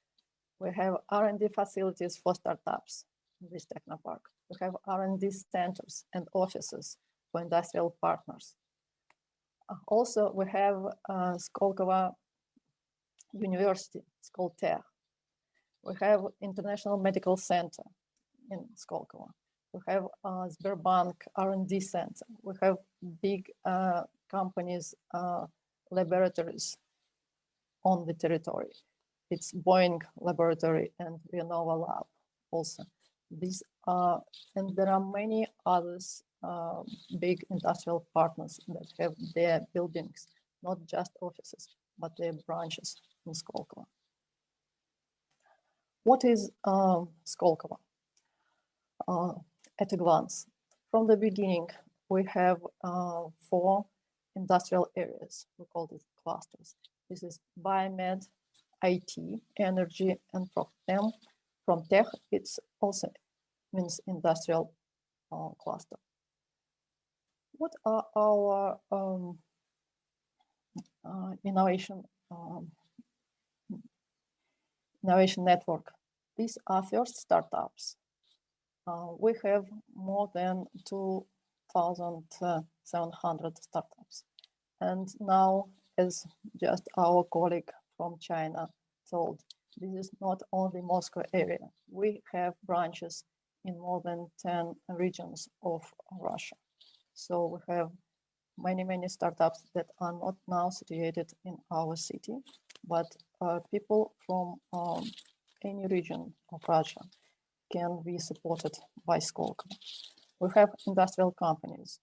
We have R&D facilities for startups in this Technopark. We have R&D centers and offices for industrial partners. Also, we have Skolkovo University, Skoltech. We have International Medical Center in Skolkovo. We have Sberbank R&D Center. We have big companies, laboratories on the territory. It's Boeing laboratory and Renova Lab also. These are, and there are many others big industrial partners that have their buildings, not just offices, but their branches in Skolkovo. What is Skolkovo? At a glance, from the beginning, we have 4 industrial areas. We call it clusters. This is biomed, IT, energy, and from tech, it's also means industrial cluster. What are our innovation network? These are first startups. We have more than 2,700 startups. And now, as just our colleague from China told, this is not only Moscow area. We have branches in more than 10 regions of Russia. So we have many startups that are not now situated in our city, but people from any region of Russia can be supported by Skolkovo. We have industrial companies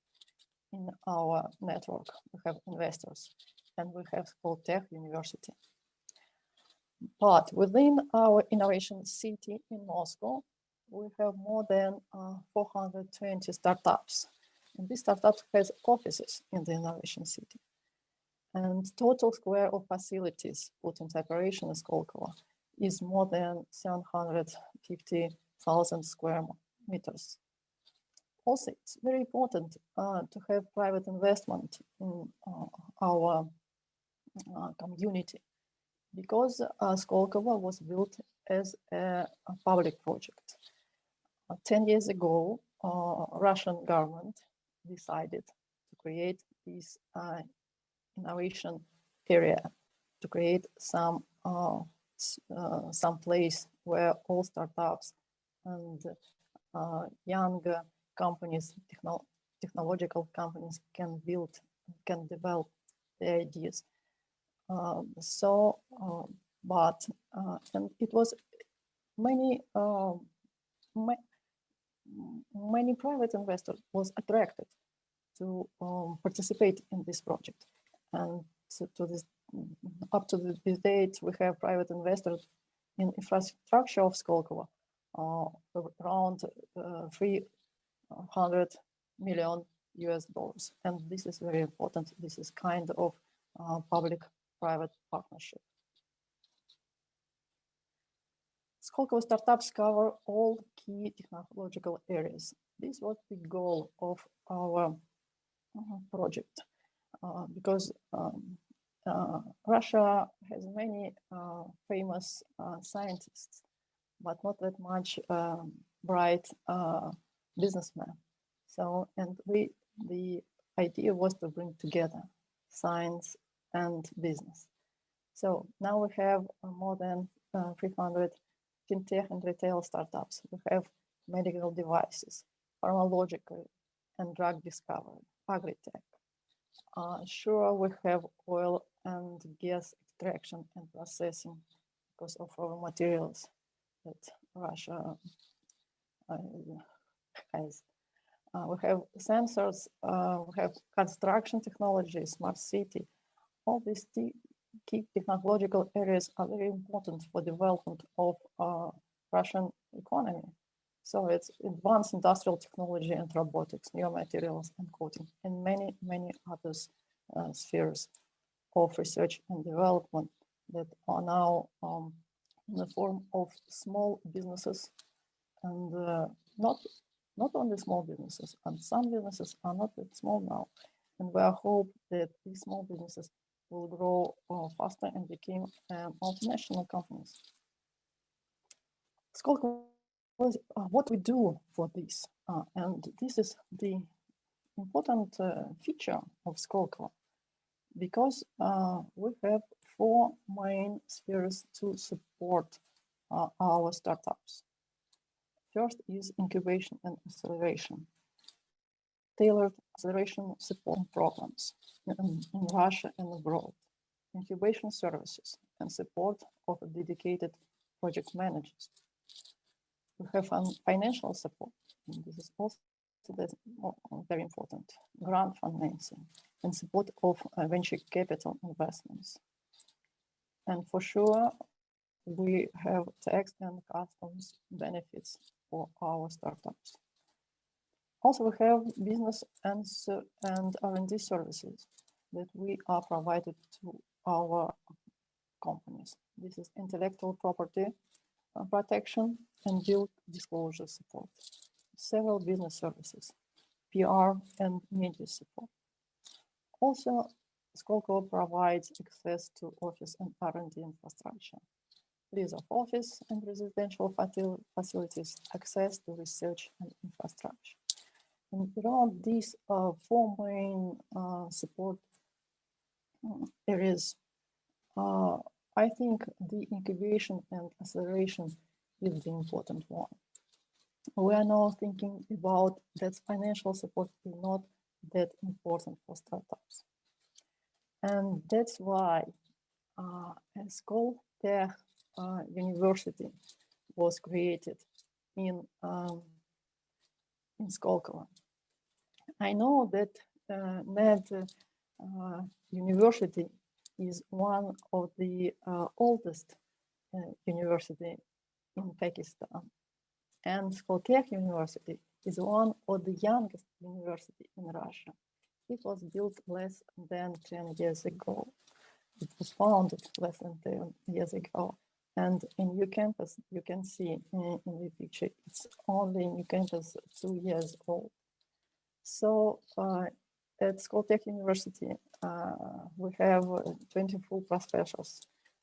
in our network, we have investors, and we have Skoltech University. But within our innovation city in Moscow, we have more than 420 startups. And these startups have offices in the innovation city. And total square of facilities put into operation in Skolkovo is more than 750,000 square meters. Also, it's very important to have private investment in our community, because Skolkovo was built as a public project. 10 years ago, Russian government decided to create this innovation area, to create some place where all startups and young companies, technological companies can build, can develop their ideas. And it was many private investors was attracted to participate in this project. And so up to this date, we have private investors in infrastructure of Skolkovo around $300 million. And this is very important. This is kind of public-private partnership. Skolkovo startups cover all key technological areas. This was the goal of our project, because Russia has many famous scientists, but not that much bright businessmen. So, and the idea was to bring together science and business. So now we have more than 300 fintech and retail startups. We have medical devices, pharmacological and drug discovery, agri-tech. Sure, we have oil and gas extraction and processing because of raw materials that Russia has. We have sensors, we have construction technology, smart city. All these key technological areas are very important for development of Russian economy. So it's advanced industrial technology and robotics, new materials and coating, and many other spheres of research and development that are now in the form of small businesses, and not only small businesses, and some businesses are not that small now. And we hope that these small businesses will grow faster and become multinational companies. Skolkovo, what we do for this, and this is the important feature of Skolkovo, because we have 4 main spheres to support our startups. First is incubation and acceleration, tailored acceleration support programs in Russia and abroad, incubation services and support of dedicated project managers. We have financial support, and this is also very important, grant financing and support of venture capital investments. And for sure, we have tax and customs benefits for our startups. Also, we have business and R&D services that we are provided to our companies. This is intellectual property protection and bill disclosure support, several business services, PR and media support. Also, Skolkovo provides access to office and R&D infrastructure, lease of office and residential facilities, access to research and infrastructure. And around these 4 main support areas, I think the incubation and acceleration is the important one. We are now thinking about that financial support is not that important for startups. And that's why Skolkovo University was created in Skolkovo. I know that NED University is one of the oldest university in Pakistan, and Skolkovo University is one of the youngest university in Russia. It was built less than 10 years ago. It was founded less than 10 years ago. And in new campus, you can see in the picture, it's only new campus 2 years old. So at Skolkovo University, we have 24 professors,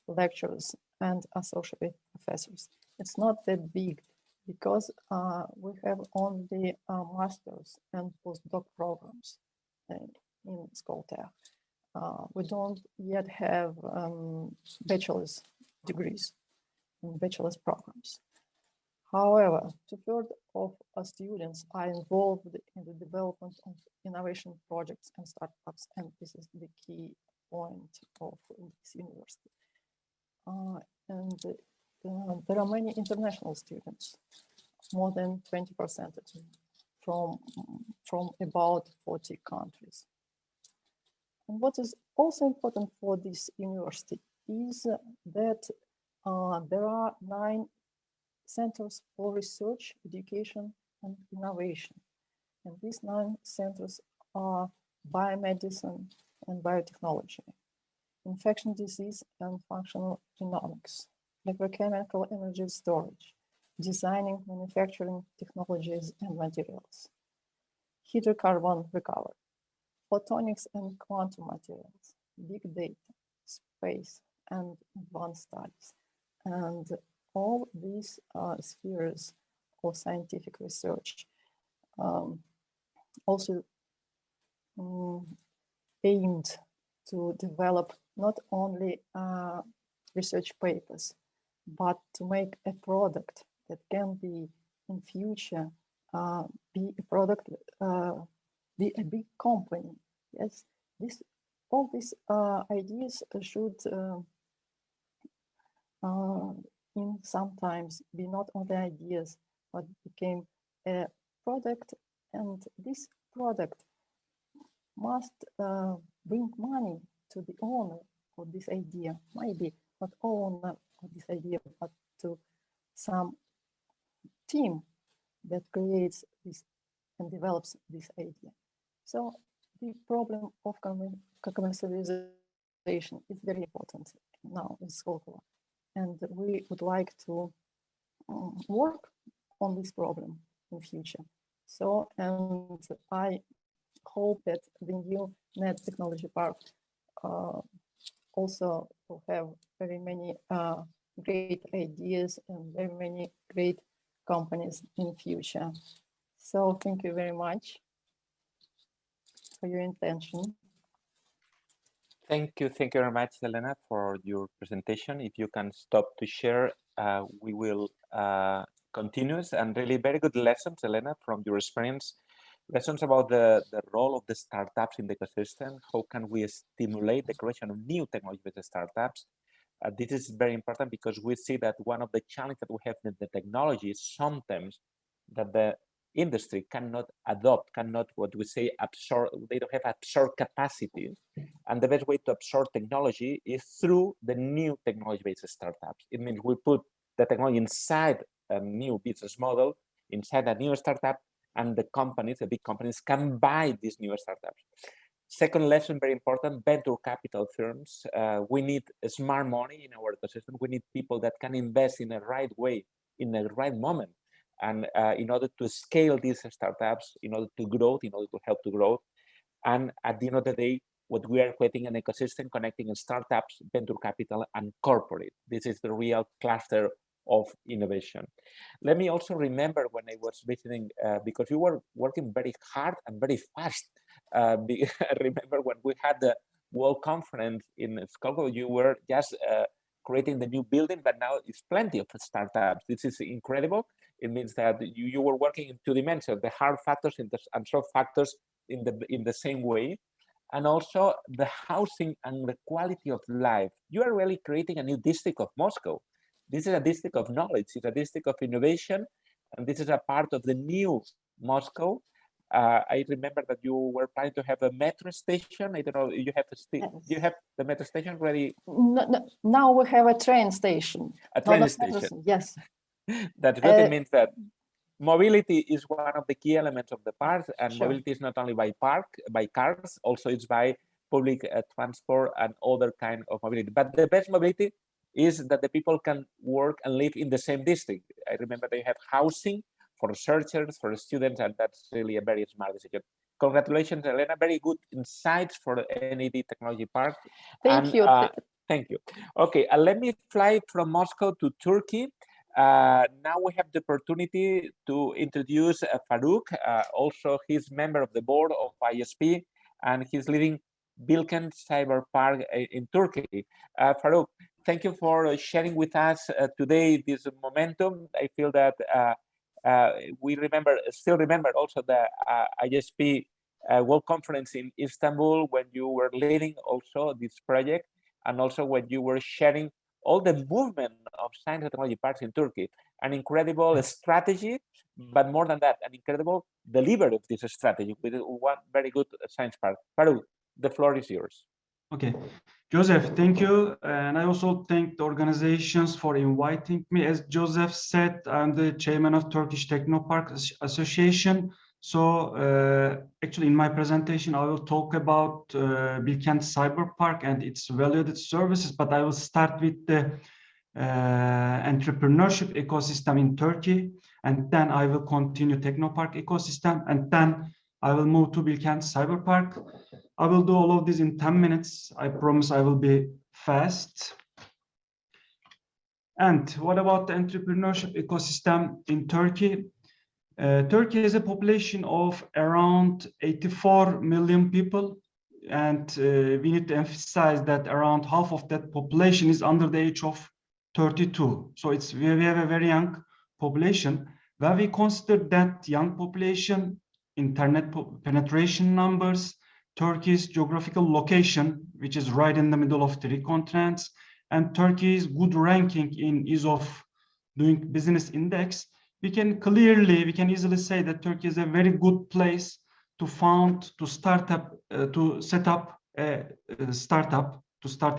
lecturers, and associate professors. It's not that big because we have only masters and postdoc programs in Skolkovo. We don't yet have bachelor's degrees in bachelor's programs. However, two-thirds of our students are involved in the development of innovation projects and startups, and this is the key point of this university. There are many international students, more than 20% from about 40 countries. And what is also important for this university is that there are 9 centers for research, education, and innovation. And these 9 centers are biomedicine and biotechnology, infection disease and functional genomics, electrochemical energy storage, designing manufacturing technologies and materials, hydrocarbon recovery, photonics and quantum materials, big data, space, and advanced studies. And all these spheres of scientific research also aimed to develop not only research papers, but to make a product that can be in future be a product, be a big company. Yes, all these ideas should in sometimes be not only ideas, but became a product, and this product must bring money to the owner of this idea, maybe not owner of this idea, but to some team that creates this and develops this idea. So the problem of commercialization is very important now in Skolkovo, and we would like to work on this problem in future. So, and I hope that the new NED Technology Park also will have very many great ideas and very many great companies in future. So thank you very much for your attention. Thank you very much, Elena, for your presentation. If you can stop to share, we will continue. And really very good lessons, Elena, from your experience. Lessons about the role of the startups in the ecosystem. How can we stimulate the creation of new technology-based startups? This is very important because we see that one of the challenges that we have in the technology is sometimes that the industry cannot adopt, cannot, what we say, absorb, they don't have absorb capacity. And the best way to absorb technology is through the new technology-based startups. It means we put the technology inside a new business model, inside a new startup, and the companies, the big companies, can buy these new startups. Second lesson, very important, venture capital firms. We need smart money in our ecosystem. We need people that can invest in the right way, in the right moment. And in order to scale these startups, in order to grow, in order to help to grow. And at the end of the day, what we are creating an ecosystem connecting startups, venture capital, and corporate. This is the real cluster of innovation. Let me also remember when I was visiting, because you were working very hard and very fast. I remember when we had the World Conference in Skolkovo, you were just creating the new building, but now it's plenty of startups. This is incredible. It means that you were working in 2 dimensions, the hard factors and soft factors in the same way. And also the housing and the quality of life. You are really creating a new district of Moscow. This is a district of knowledge, it's a district of innovation, and this is a part of the new Moscow. I remember that you were planning to have a metro station. I don't know, you have you have the metro station ready? No, now we have a train station. A train station. Yes. That really means that mobility is one of the key elements of the park, and sure, mobility is not only by cars, also it's by public transport and other kind of mobility. But the best mobility is that the people can work and live in the same district. I remember they have housing for researchers, for students, and that's really a very smart decision. Congratulations, Elena. Very good insights for the NED Technology Park. Thank you. Thank you. Okay, let me fly from Moscow to Turkey. Now we have the opportunity to introduce Farouk. Also, he's member of the board of IASP, and he's leading Bilkent Cyberpark in Turkey. Farouk, thank you for sharing with us today this momentum. I feel that we still remember also the IASP World Conference in Istanbul when you were leading also this project, and also when you were sharing all the movement of science and technology parks in Turkey. An incredible strategy, but more than that, an incredible delivery of this strategy with one very good science park. Farouk, the floor is yours. Okay, Joseph, thank you. And I also thank the organizations for inviting me. As Joseph said, I'm the chairman of Turkish Tecnopark Association. So actually in my presentation, I will talk about Bilkent Cyberpark and its valued services, but I will start with the entrepreneurship ecosystem in Turkey, and then I will continue Technopark ecosystem, and then I will move to Bilkent Cyberpark. I will do all of this in 10 minutes. I promise I will be fast. And what about the entrepreneurship ecosystem in Turkey? Turkey has a population of around 84 million people, and we need to emphasize that around half of that population is under the age of 32. So we have a very young population. When we consider that young population, internet penetration numbers, Turkey's geographical location, which is right in the middle of 3 continents, and Turkey's good ranking in ease of doing business index, we can easily say that Turkey is a very good place to start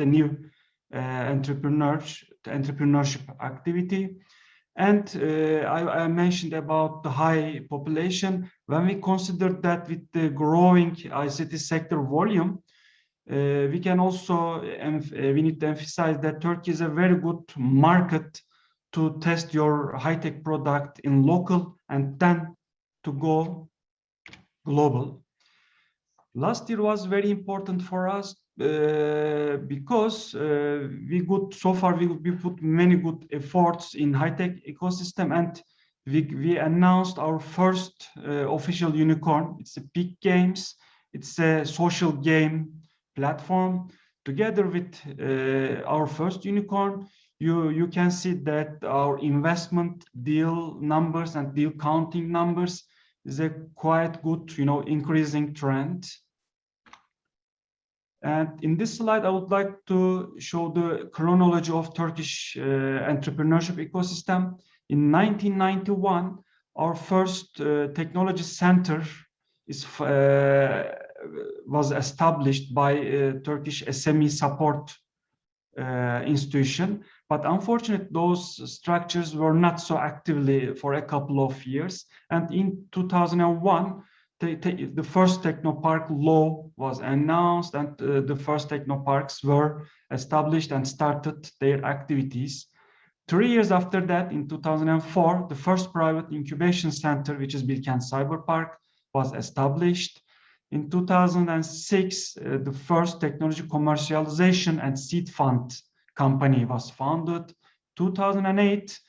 a new entrepreneurship activity. And I mentioned about the high population. When we consider that with the growing ICT sector volume, we can also we need to emphasize that Turkey is a very good market to test your high-tech product in local and then to go global. Last year was very important for us because we put many good efforts in high-tech ecosystem, and we announced our first official unicorn. It's a Piqué Games. It's a social game platform. Together with our first unicorn, you can see that our investment deal numbers and deal counting numbers is a quite good, increasing trend. And in this slide, I would like to show the chronology of Turkish entrepreneurship ecosystem. In 1991, our first technology center was established by Turkish SME support institution. But unfortunately, those structures were not so actively for a couple of years. And in 2001, the first Technopark law was announced, and the first Technoparks were established and started their activities. 3 years after that, in 2004, the first private incubation center, which is Bilkent Cyberpark, was established. In 2006, the first technology commercialization and seed fund company was founded. 2008,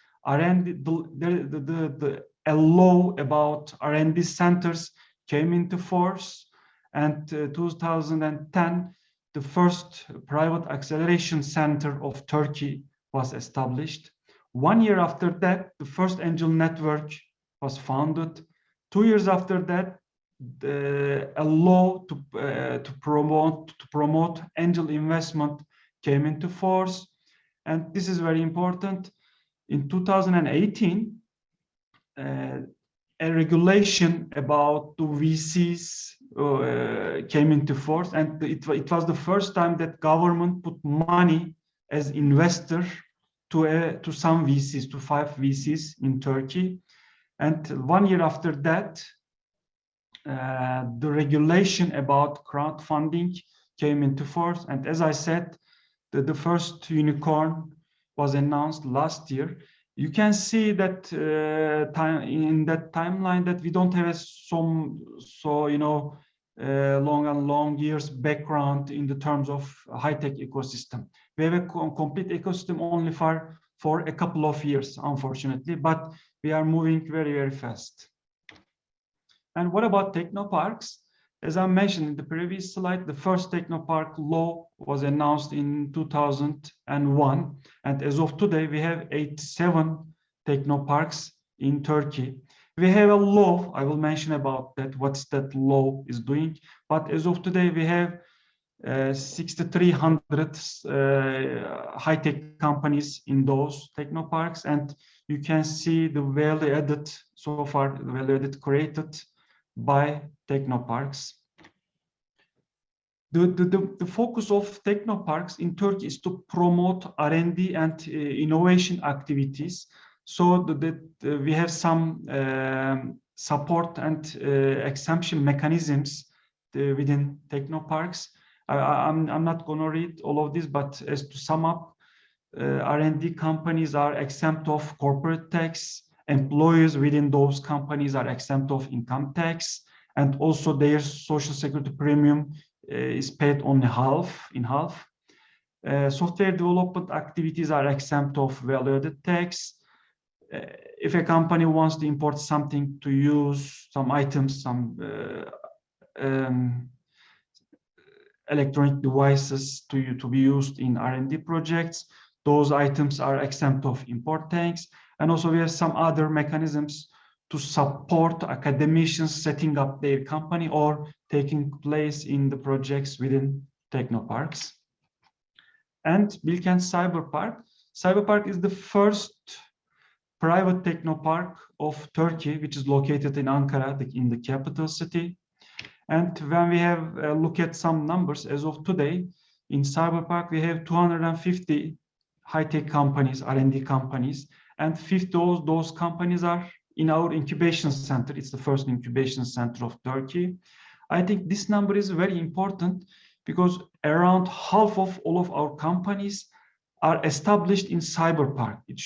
a law about R&D centers came into force, and 2010, the first private acceleration center of Turkey was established. 1 year after that, the first angel network was founded. 2 years after that, a law to promote angel investment came into force, and this is very important. In 2018, a regulation about the VCs came into force, and it was the first time that government put money as investor to some VCs, to 5 VCs in Turkey. And 1 year after that, the regulation about crowdfunding came into force. And as I said, the first unicorn was announced last year. You can see that in that timeline that we don't have long years background in the terms of high-tech ecosystem. We have a complete ecosystem only for a couple of years, unfortunately, but we are moving very, very fast. And what about technoparks? As I mentioned in the previous slide, the first Technopark law was announced in 2001. And as of today, we have 87 technoparks in Turkey. We have a law, I will mention about that, what that law is doing. But as of today, we have 6,300 high-tech companies in those technoparks. And you can see the value added so far, the value added created by technoparks. The focus of technoparks in Turkey is to promote R&D and innovation activities, so that we have some support and exemption mechanisms within technoparks. I'm not going to read all of this, but as to sum up, R&D companies are exempt of corporate tax. Employees within those companies are exempt of income tax, and also their social security premium is paid only in half. Software development activities are exempt of value-added tax. If a company wants to import something to use, some items, some electronic devices to be used in R&D projects, those items are exempt of import tax. And also we have some other mechanisms to support academicians setting up their company or taking place in the projects within technoparks. And Bilkent Cyberpark. Cyberpark is the first private technopark of Turkey, which is located in Ankara, in the capital city. And when we have a look at some numbers, as of today, in Cyberpark, we have 250 high-tech companies, R&D companies, and 50 of those companies are in our incubation center. It's the first incubation center of Turkey. I think this number is very important because around half of all of our companies are established in Cyberpark. It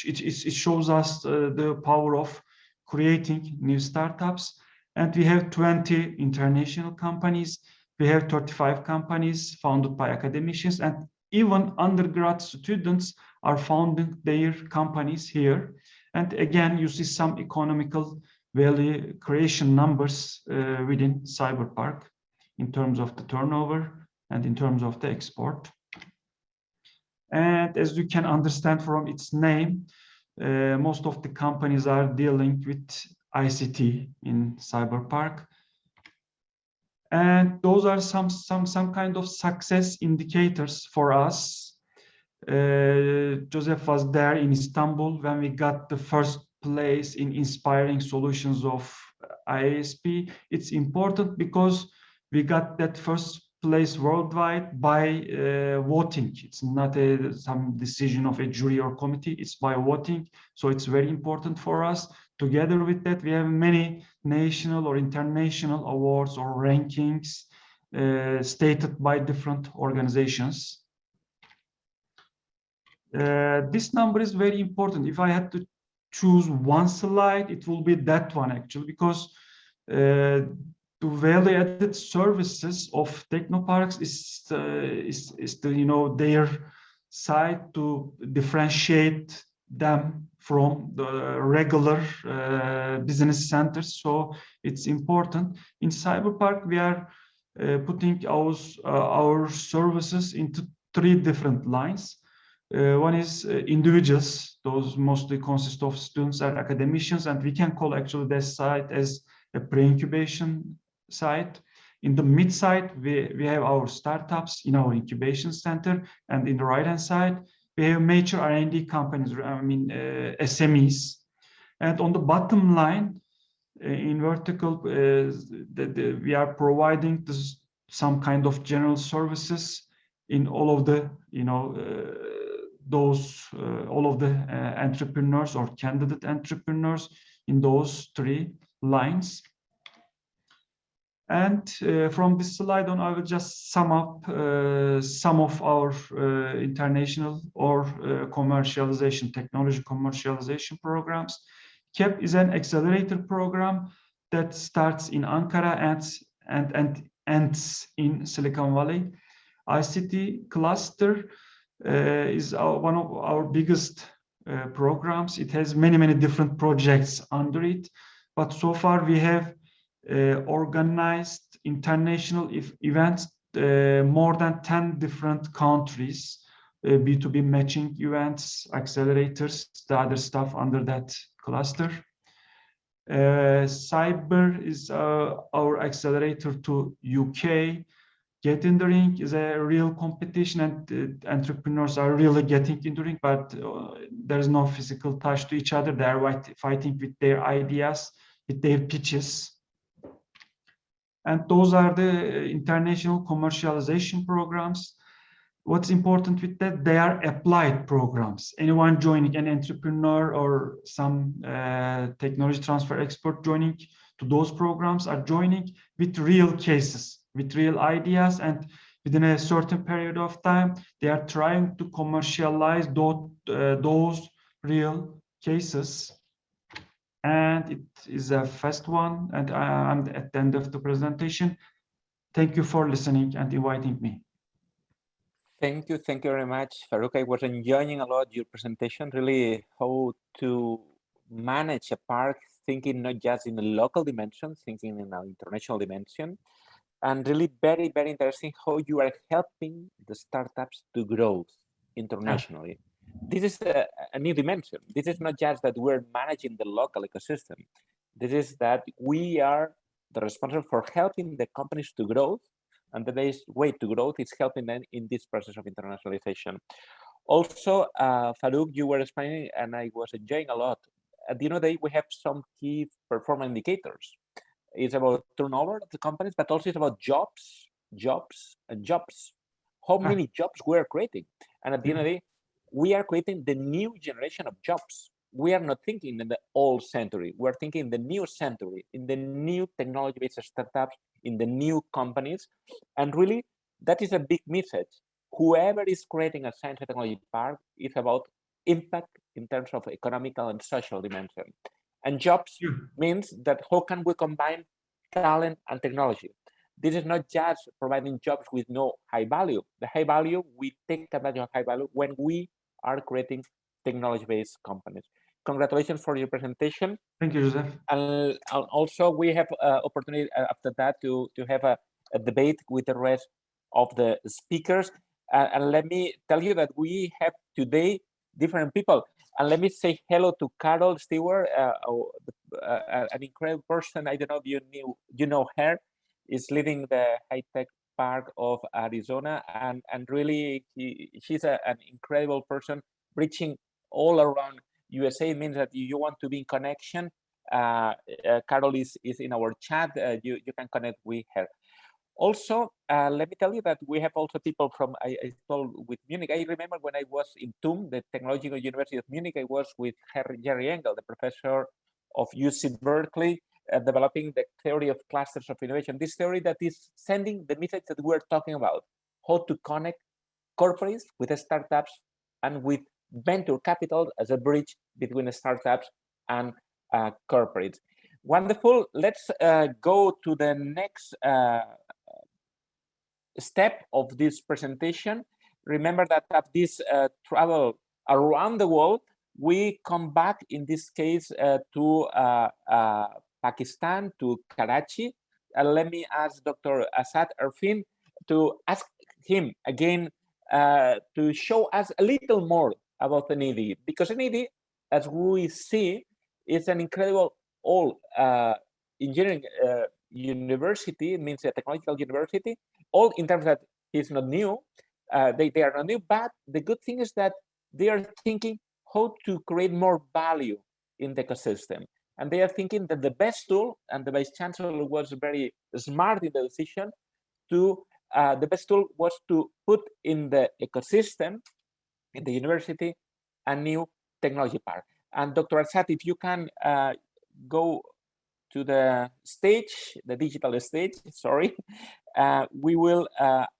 shows us the power of creating new startups. And we have 20 international companies. We have 35 companies founded by academicians, and even undergrad students are founding their companies here. And again, you see some economical value creation numbers within Cyberpark in terms of the turnover and in terms of the export. And as you can understand from its name, most of the companies are dealing with ICT in Cyberpark. And those are some kind of success indicators for us. Josep was there in Istanbul when we got the first place in inspiring solutions of IASP. It's important because we got that first place worldwide by voting. It's not some decision of a jury or committee, it's by voting. So it's very important for us. Together with that, we have many national or international awards or rankings stated by different organizations. This number is very important. If I had to choose one slide, it will be that one actually, because the value-added services of technoparks is their side to differentiate them from the regular business centers. So it's important. In Cyberpark, we are putting our services into 3 different lines. One is individuals. Those mostly consist of students and academicians, and we can call actually this site as a pre-incubation side. In the mid side, we have our startups in our incubation center, and in the right-hand side, we have major R&D companies, SMEs. And on the bottom line, in vertical, we are providing some kind of general services in all of the, all of the entrepreneurs or candidate entrepreneurs in those 3 lines. And from this slide on, I will just sum up some of our international or commercialization, technology commercialization programs. CAP is an accelerator program that starts in Ankara and ends in Silicon Valley. ICT cluster is one of our biggest programs. It has many different projects under it, but so far we have organized international events more than 10 different countries, B2B matching events, accelerators, the other stuff under that cluster. Cyber is our accelerator to UK. Get in the Ring is a real competition, and entrepreneurs are really getting in the ring, but there's no physical touch to each other. They're fighting with their ideas, with their pitches. And those are the international commercialization programs. What's important with that, they are applied programs. Anyone joining, an entrepreneur or some technology transfer expert joining to those programs are joining with real cases, with real ideas, and within a certain period of time, they are trying to commercialize those real cases. And it is a fast one, and I'm at the end of the presentation. Thank you for listening and inviting me. Thank you very much, Farouk. I was enjoying a lot your presentation, really how to manage a park, thinking not just in a local dimension, thinking in an international dimension, and really very interesting how you are helping the startups to grow internationally. This is a new dimension. This is not just that we're managing the local ecosystem. This is that we are the responsible for helping the companies to grow, and the best way to growth is helping them in this process of internationalization. Also, Farouk, you were explaining, and I was enjoying a lot. At the end of the day, we have some key performance indicators. It's about turnover of the companies, but also it's about jobs. How many jobs we are creating? And at the end of the day, we are creating the new generation of jobs. We are not thinking in the old century. We're thinking in the new century, in the new technology-based startups, in the new companies. And really, that is a big message. Whoever is creating a science and technology park is about impact in terms of economical and social dimension. And jobs means that how can we combine talent and technology? This is not just providing jobs with no high value. The high value, we take advantage of high value when we are creating technology-based companies. Congratulations for your presentation. Thank you, Josep. And also we have opportunity after that to have a debate with the rest of the speakers. And let me tell you that we have today different people. And let me say hello to Carol Stewart, an incredible person. I don't know if you know her. Is leading the High Tech Park of Arizona, and really she's an incredible person, reaching all around USA. It means that you want to be in connection. Carol is in our chat. You can connect with her. Also, let me tell you that we have also people from, I told with Munich. I remember when I was in TUM, the Technological University of Munich, I was with Jerry Engel, the professor of UC Berkeley, developing the theory of clusters of innovation. This theory that is sending the message that we're talking about, how to connect corporates with startups and with venture capital as a bridge between startups and corporates. Wonderful. Let's go to the next step of this presentation. Remember that at this travel around the world, we come back in this case to Pakistan, to Karachi. Let me ask Dr. Asad Arfin to ask him again to show us a little more about the NED, because NED, as we see, is an incredible old engineering university, it means a technological university, all in terms that it's not new, they are not new, but the good thing is that they are thinking how to create more value in the ecosystem. And they are thinking that the best tool, and the Vice Chancellor was very smart in the decision, the best tool was to put in the ecosystem, in the university, a new technology park. And Dr. Asad, if you can go to the stage, the digital stage, sorry, we will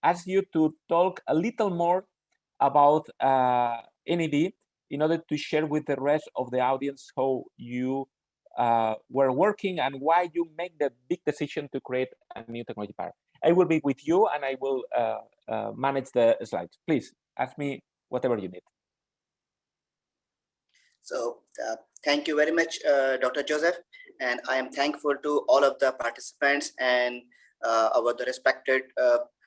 ask you to talk a little more about NED in order to share with the rest of the audience how you were working and why you make the big decision to create a new technology park. I will be with you and I will manage the slides. Please ask me whatever you need. So thank you very much, Dr. Joseph. And I am thankful to all of the participants and the respected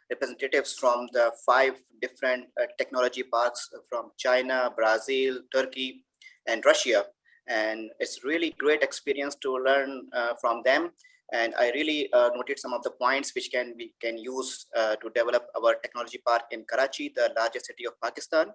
representatives from the 5 different technology parks from China, Brazil, Turkey, and Russia. And it's really great experience to learn from them. And I really noted some of the points which we can use to develop our technology park in Karachi, the largest city of Pakistan.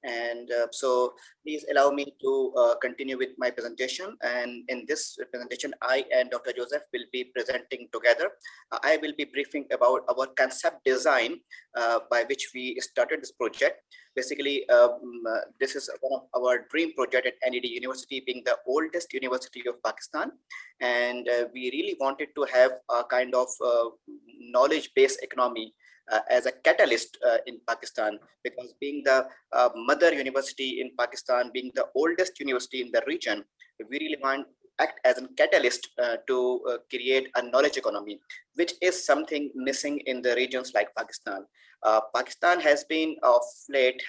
And so please allow me to continue with my presentation. And in this presentation, I and Dr. Joseph will be presenting together. I will be briefing about our concept design by which we started this project. Basically, this is one of our dream project at NED University, being the oldest university of Pakistan. And we really wanted to have a kind of knowledge-based economy as a catalyst in Pakistan, because being the mother university in Pakistan, being the oldest university in the region, we really want to act as a catalyst to create a knowledge economy, which is something missing in the regions like Pakistan. Pakistan has been of late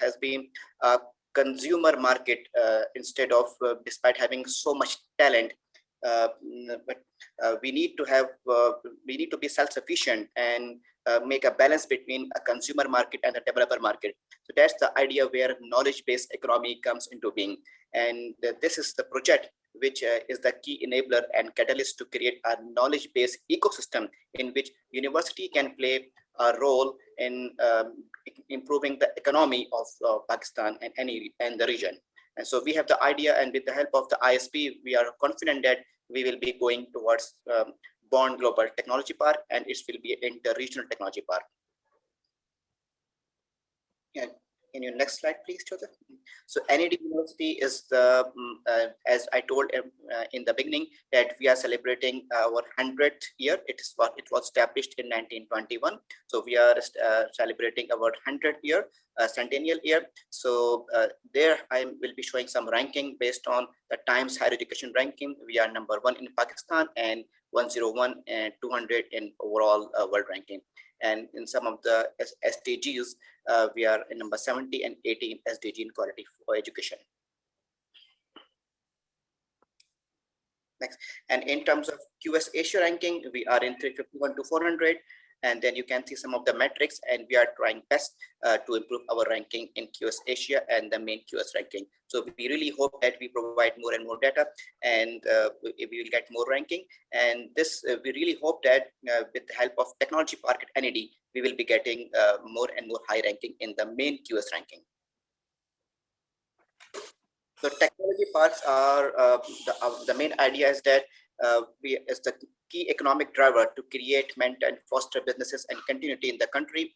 a consumer market instead of, despite having so much talent. But we need to be self-sufficient and make a balance between a consumer market and a developer market. So that's the idea where knowledge-based economy comes into being. And this is the project which is the key enabler and catalyst to create a knowledge-based ecosystem in which university can play a role in improving the economy of Pakistan and the region. And so we have the idea, and with the help of the IASP, we are confident that we will be going towards Bond Global Technology Park, and it will be an inter-regional technology park. Yeah. In your next slide, please, Joseph. So NED University is the, as I told in the beginning, that we are celebrating our 100th year. It was established in 1921. So we are celebrating our 100th year, centennial year. So there I will be showing some ranking based on the Times Higher Education ranking. We are number 1 in Pakistan and 101 and 200 in overall world ranking. And in some of the SDGs, we are in number 70 and 80 in SDG in quality for education. Next, and in terms of QS Asia ranking, we are in 351 to 400. And then you can see some of the metrics, and we are trying best to improve our ranking in QS Asia and the main QS ranking. So we really hope that we provide more and more data, and we will get more ranking. And this, we really hope that with the help of Technology Park at NED, we will be getting more and more high ranking in the main QS ranking. So technology parks are the main idea is that is the key economic driver to create, maintain, foster businesses and continuity in the country.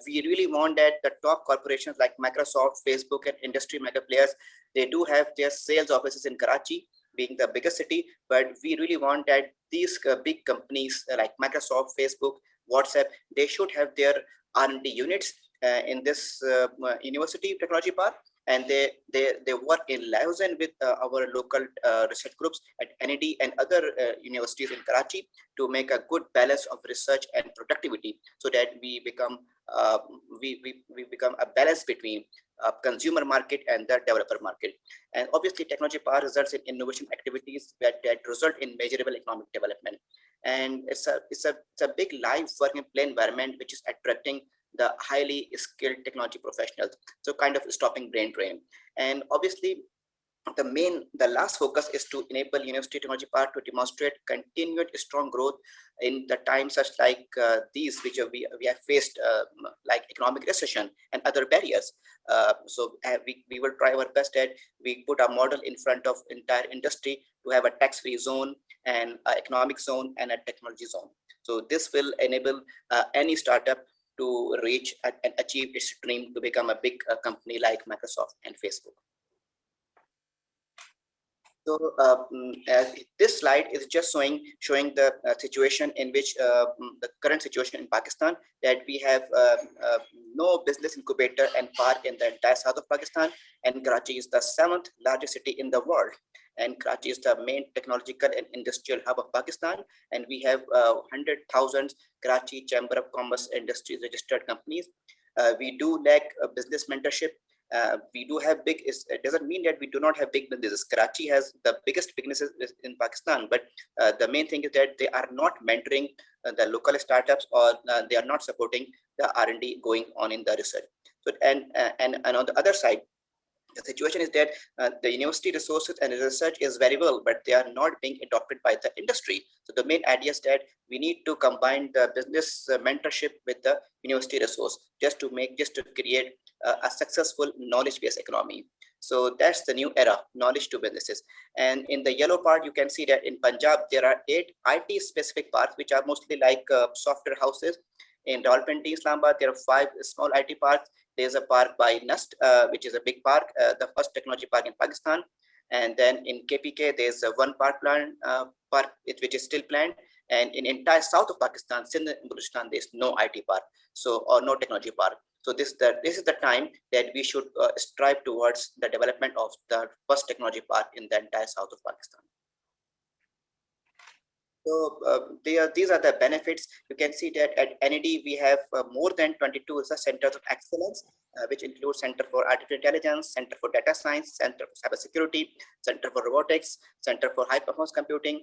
We really want that the top corporations like Microsoft, Facebook, and industry mega players, they do have their sales offices in Karachi, being the biggest city, but we really want that these big companies like Microsoft, Facebook, WhatsApp, they should have their R&D units in this university technology park. And they work in liaison with our local research groups at NED and other universities in Karachi to make a good balance of research and productivity, so that we become a balance between consumer market and the developer market. And obviously, technology power results in innovation activities that result in measurable economic development. And it's a big live working play environment which is attracting the highly skilled technology professionals, so kind of stopping brain drain. And obviously the last focus is to enable University Technology Park to demonstrate continued strong growth in the times such like these, which we have faced, like economic recession and other barriers. So we will try our best that we put a model in front of entire industry to have a tax-free zone and an economic zone and a technology zone. So this will enable any startup to reach and achieve its dream to become a big company like Microsoft and Facebook. So this slide is just showing the situation in which the current situation in Pakistan, that we have no business incubator and park in the entire south of Pakistan, and Karachi is the 7th largest city in the world, and Karachi is the main technological and industrial hub of Pakistan, and we have 100,000 Karachi Chamber of Commerce Industries registered companies. We do lack business mentorship. We do have big, it doesn't mean that we do not have big businesses. Karachi has the biggest businesses in Pakistan, but the main thing is that they are not mentoring the local startups, or they are not supporting the R&D going on in the research. So, and on the other side, the situation is that the university resources and research is very well, but they are not being adopted by the industry. So the main idea is that we need to combine the business mentorship with the university resource just to create a successful knowledge-based economy. So that's the new era, knowledge to businesses. And in the yellow part, you can see that in Punjab, there are 8 IT-specific parks, which are mostly like software houses. In Rawalpindi, Islamabad, there are 5 small IT parks. There's a park by NUST, which is a big park, the first technology park in Pakistan. And then in KPK, there's one park which is still planned. And in entire south of Pakistan, Sindh and Balochistan, there's no IT park, or no technology park. So this is the time that we should strive towards the development of the first technology park in the entire south of Pakistan. So these are the benefits. You can see that at NED we have more than 22 research centers of excellence, which include Center for Artificial Intelligence, Center for Data Science, Center for Cybersecurity, Center for Robotics, Center for High Performance Computing,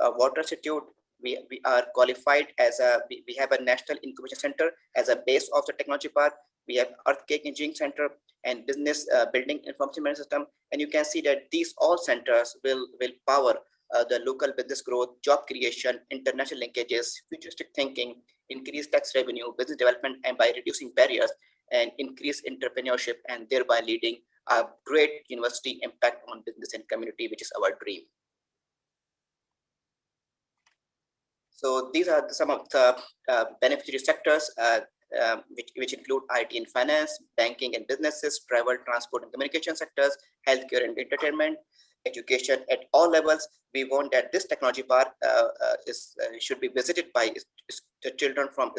Water Institute. We are qualified as we have a National Incubation Center as a base of the technology park. We have Earthquake Engineering Center and Business Building Information Management System. And you can see that these all centers will power the local business growth, job creation, international linkages, futuristic thinking, increase tax revenue, business development, and by reducing barriers and increase entrepreneurship, and thereby leading a great university impact on business and community, which is our dream. So these are some of the beneficiary sectors, which include IT and finance, banking and businesses, travel, transport and communication sectors, healthcare and entertainment, education at all levels. We want that this technology park should be visited by the children from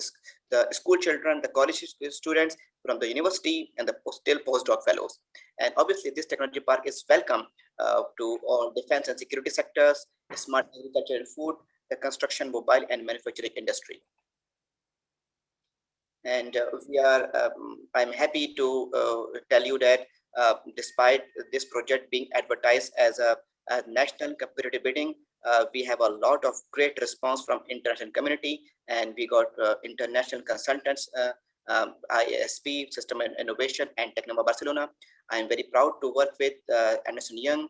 the school children, the college students, from the university, and the postdoc fellows. And obviously this technology park is welcome to all defense and security sectors, smart agriculture and food, the construction, mobile and manufacturing industry. And I'm happy to tell you that despite this project being advertised as a national competitive bidding, we have a lot of great response from international community, and we got international consultants, IASP, System and Innovation, and Tecnopuc Barcelona. I am very proud to work with Anderson Young,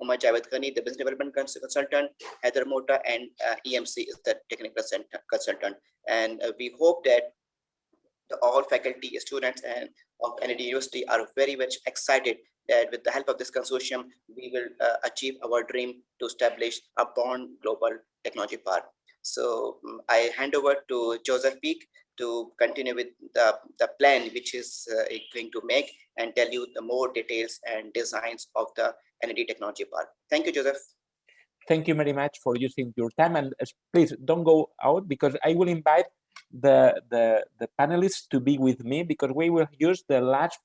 Umar Javed Ghani, the business development consultant, Heather Mota, and EMC is the technical consultant. And we hope that all faculty, students, and of NED University are very much excited that with the help of this consortium, we will achieve our dream to establish a born global technology park. So I hand over to Josep to continue with the plan, which is going to make and tell you the more details and designs of the NED Technology Park. Thank you, Joseph. Thank you very much for using your time, and please don't go out, because I will invite the panelists to be with me, because we will use the last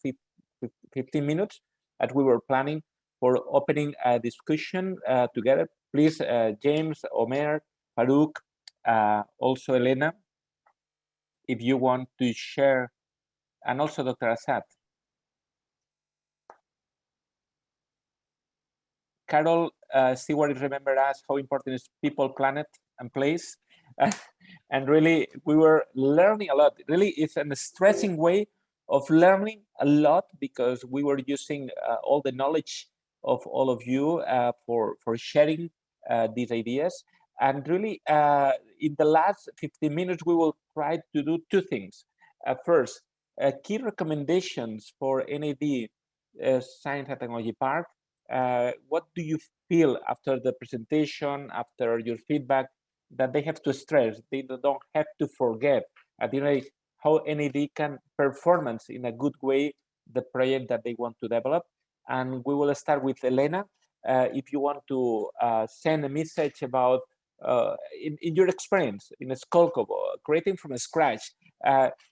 15 minutes that we were planning for opening a discussion together. Please, James, Omer, Farouk, also Elena, if you want to share, and also Dr. Assad. Carol, Stewart remember us how important is people, planet, and place. And really, we were learning a lot. Really, it's a stressing way of learning a lot, because we were using all the knowledge of all of you for sharing these ideas. And really, in the last 15 minutes, we will try to do two things. First, key recommendations for NED Science and Technology Park. What do you feel after the presentation, after your feedback, that they have to stress, they don't have to forget, at the end, how NED can performance in a good way the project that they want to develop? And we will start with Elena. If you want to send a message about, in your experience in Skolkovo, creating from scratch,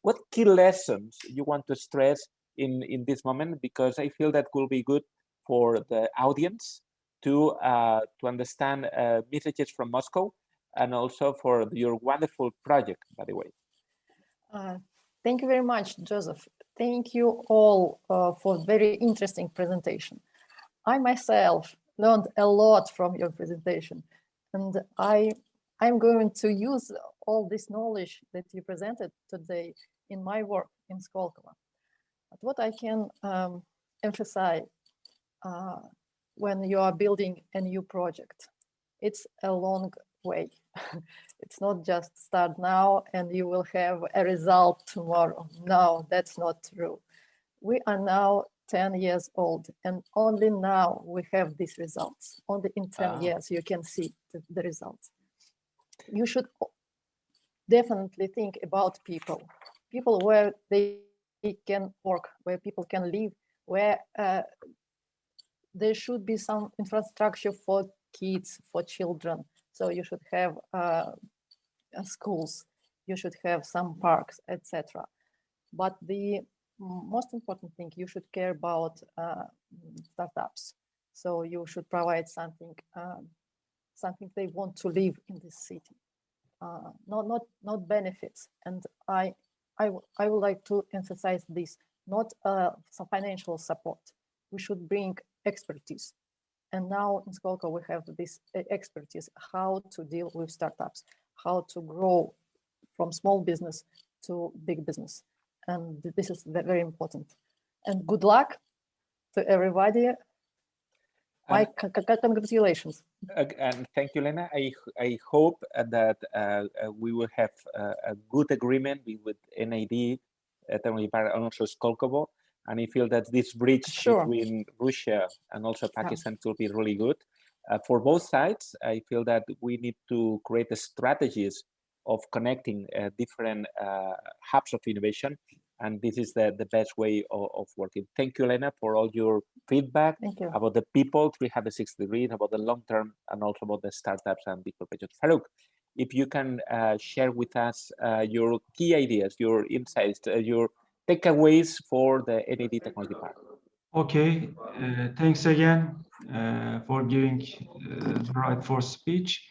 what key lessons you want to stress in this moment? Because I feel that will be good for the audience to understand messages from Moscow, and also for your wonderful project, by the way. Thank you very much, Joseph. Thank you all for very interesting presentation. I myself learned a lot from your presentation, and I'm going to use all this knowledge that you presented today in my work in Skolkovo. But what I can emphasize when you are building a new project, it's a long way. It's not just start now and you will have a result tomorrow. No, that's not true. We are now 10 years old, and only now we have these results. Only in 10 years you can see the results. You should definitely think about people where they can work, where people can live, where there should be some infrastructure for kids, for children. So you should have schools, you should have some parks, etc. But the most important thing, you should care about startups. So you should provide something they want to live in this city, not benefits. And I would like to emphasize this, not some financial support. We should bring expertise. And now in Skolkovo, we have this expertise, how to deal with startups, how to grow from small business to big business. And this is very important. And good luck to everybody. My congratulations. And thank you, Lena. I hope that we will have a good agreement with NED Technology Park and also Skolkovo. And I feel that this bridge between Russia and also Pakistan will be really good. For both sides, I feel that we need to create the strategies of connecting different hubs of innovation. And this is the best way of working. Thank you, Elena, for all your feedback about the people, 360 degrees, about the long term, and also about the startups and big corporations. Farouk, if you can share with us your key ideas, your insights, your takeaways for the NED Technology Park. Okay, thanks again for giving the right for speech.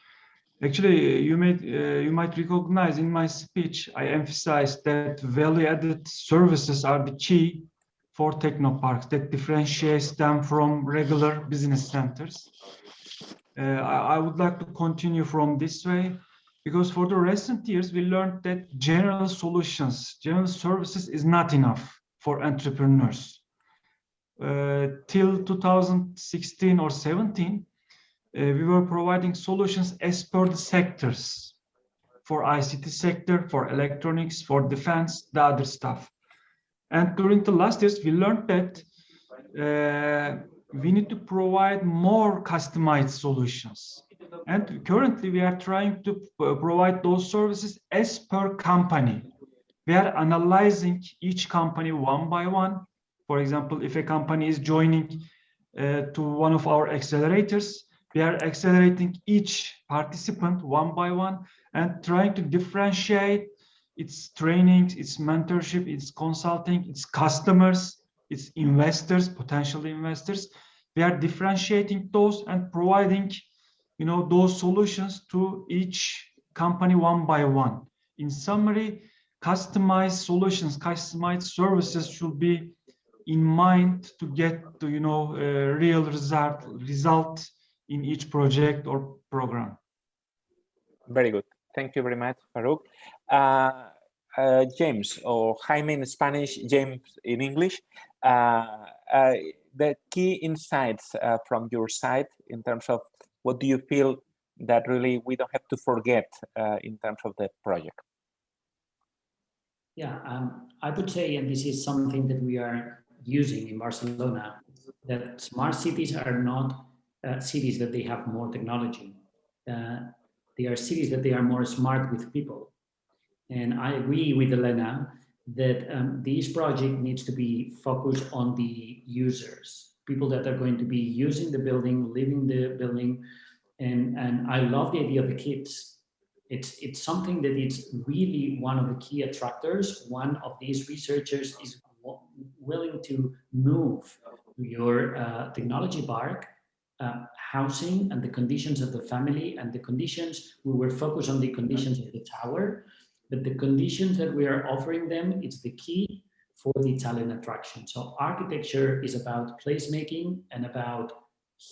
Actually, you might recognize in my speech, I emphasized that value-added services are the key for technoparks that differentiates them from regular business centers. I would like to continue from this way, because for the recent years, we learned that general solutions, general services is not enough for entrepreneurs. Till 2016 or 17, we were providing solutions as per the sectors, for ICT sector, for electronics, for defense, the other stuff. And during the last years, we learned that we need to provide more customized solutions. And currently we are trying to provide those services as per company. We are analyzing each company one by one. For example, if a company is joining to one of our accelerators, we are accelerating each participant one by one and trying to differentiate its trainings, its mentorship, its consulting, its customers, its investors, potential investors. We are differentiating those and providing, those solutions to each company one by one. In summary, customized solutions, customized services should be in mind to get to, a real result in each project or program. Very good. Thank you very much, Farouk. James, or Jaime in Spanish, James in English. the key insights from your side in terms of what do you feel that really we don't have to forget in terms of the project? Yeah, I would say, and this is something that we are using in Barcelona, that smart cities are not cities that they have more technology. They are cities that they are more smart with people. And I agree with Elena that this project needs to be focused on the users, people that are going to be using the building, living the building. And I love the idea of the kids. It's something that is really one of the key attractors. One of these researchers is willing to move to your technology park, housing and the conditions of the family and the conditions. We were focused on the conditions of the tower, but the conditions that we are offering them is the key for the talent attraction. So architecture is about placemaking and about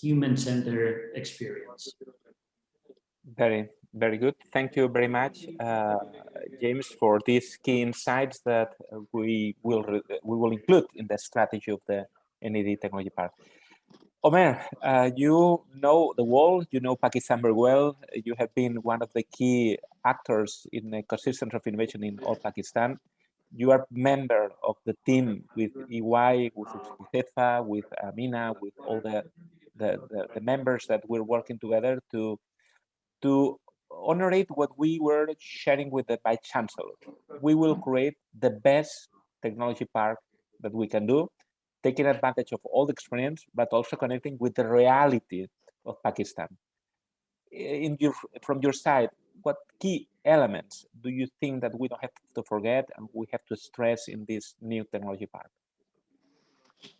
human-centered experience. Very good. Thank you very much, James, for these key insights that we will include in the strategy of the NED Technology Park. Omer, you know the world, you know Pakistan very well. You have been one of the key actors in the ecosystems of innovation in all Pakistan. You are member of the team with EY, with Josepa, with Amina, with all the members that we're working together to honorate what we were sharing with the Vice Chancellor. We will create the best technology park that we can do, taking advantage of all the experience, but also connecting with the reality of Pakistan. From your side, what key elements do you think that we don't have to forget and we have to stress in this new technology park?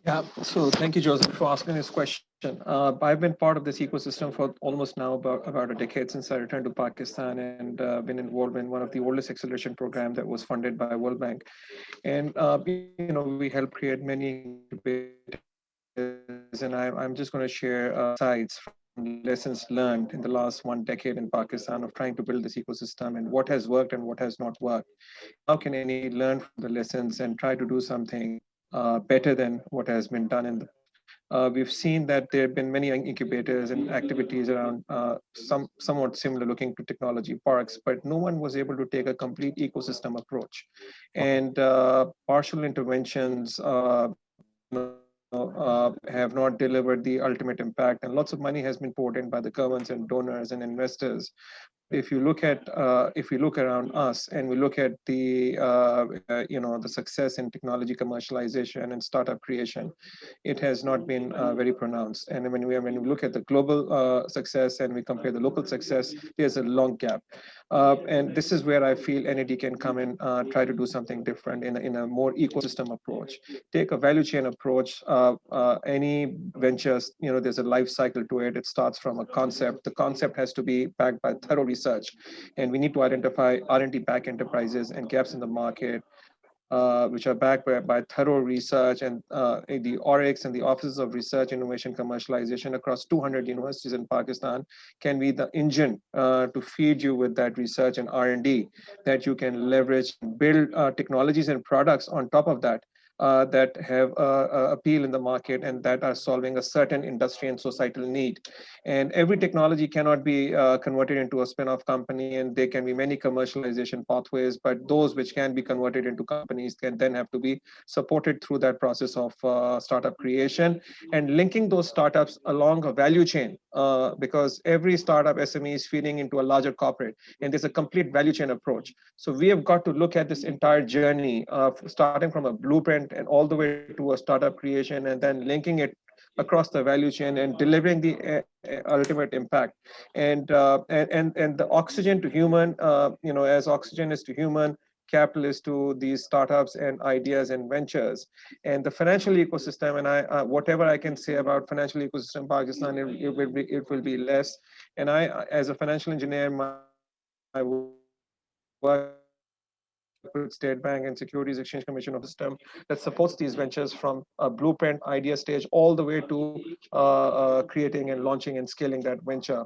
Yeah, so thank you, Joseph, for asking this question. I've been part of this ecosystem for almost now about a decade since I returned to Pakistan, and been involved in one of the oldest acceleration programs that was funded by World Bank. And we help create many incubators, and I'm just going to share insights from lessons learned in the last 1 decade in Pakistan of trying to build this ecosystem and what has worked and what has not worked. How can any learn from the lessons and try to do something better than what has been done in the we've seen that there have been many incubators and activities around somewhat similar looking to technology parks, but no one was able to take a complete ecosystem approach. And partial interventions have not delivered the ultimate impact, and lots of money has been poured in by the governments and donors and investors. If you look at if we look around us and we look at the the success in technology commercialization and startup creation, it has not been very pronounced. And when we look at the global success and we compare the local success, there's a long gap. And this is where I feel NED can come and try to do something different in a more ecosystem approach. Take a value chain approach. Any ventures, there's a life cycle to it. It starts from a concept. The concept has to be backed by thorough research, and we need to identify R&D back enterprises and gaps in the market, which are backed by thorough research, and the ORIX and the Offices of Research, Innovation, Commercialization across 200 universities in Pakistan can be the engine to feed you with that research and R&D that you can leverage, build technologies and products on top of that. That have appeal in the market and that are solving a certain industry and societal need. And every technology cannot be converted into a spin-off company, and there can be many commercialization pathways, but those which can be converted into companies can then have to be supported through that process of startup creation and linking those startups along a value chain, because every startup SME is feeding into a larger corporate, and there's a complete value chain approach. So we have got to look at this entire journey of starting from a blueprint and all the way to a startup creation, and then linking it across the value chain and delivering the ultimate impact. And the oxygen to human, as oxygen is to human, capital is to these startups and ideas and ventures. And the financial ecosystem, and I whatever I can say about financial ecosystem in Pakistan, it will be less. And I, as a financial engineer, my work with State Bank and Securities Exchange Commission of the system that supports these ventures from a blueprint idea stage all the way to creating and launching and scaling that venture.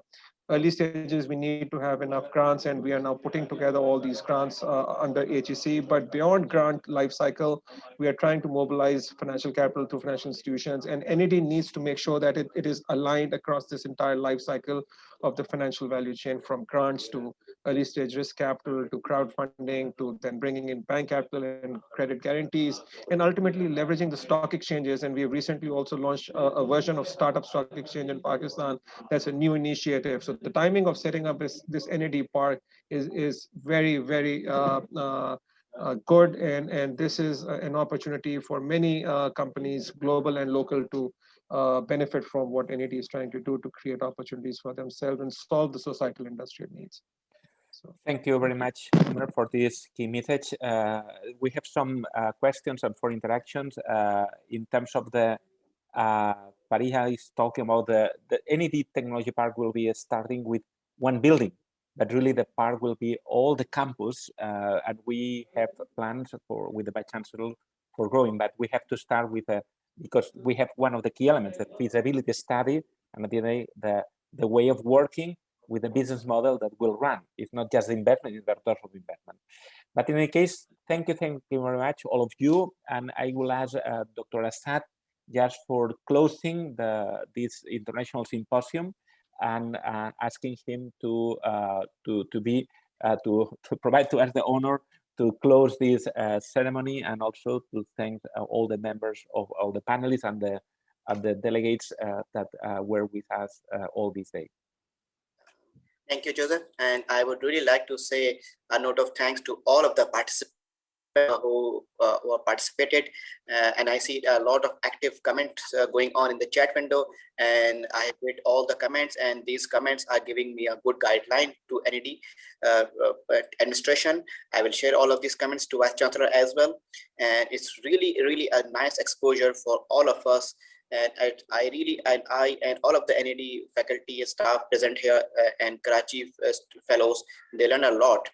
early stages, we need to have enough grants, and we are now putting together all these grants under HEC. But beyond grant life cycle, we are trying to mobilize financial capital through financial institutions, and NED needs to make sure that it is aligned across this entire life cycle of the financial value chain, from grants to early stage risk capital to crowdfunding to then bringing in bank capital and credit guarantees, and ultimately leveraging the stock exchanges. And we have recently also launched a version of Startup Stock Exchange in Pakistan. That's a new initiative. So the timing of setting up this NED Park is very, very good, and this is an opportunity for many companies, global and local, to benefit from what NED is trying to do to create opportunities for themselves and solve the societal industrial needs. So, thank you very much, Umar, for this key message. We have some questions and for interactions in terms of the Pariha is talking about the NED Technology Park will be starting with one building, but really the park will be all the campus, and we have plans with the Vice Chancellor for growing, but we have to start with because we have one of the key elements, the feasibility study, and at the end of the day, the way of working with the business model that will run. It's not just investment, it's the return of investment. But in any case, thank you very much, all of you, and I will ask Dr. Assad just for closing this international symposium, and asking him to provide to us the honor to close this ceremony, and also to thank all the members of all the panelists and the delegates that were with us all this day. Thank you, Joseph. And I would really like to say a note of thanks to all of the participants who participated, and I see a lot of active comments going on in the chat window, and I have read all the comments, and these comments are giving me a good guideline to NED administration. I will share all of these comments to Vice Chancellor as well, and it's really a nice exposure for all of us. And I and all of the NED faculty and staff present here and Karachi fellows, they learn a lot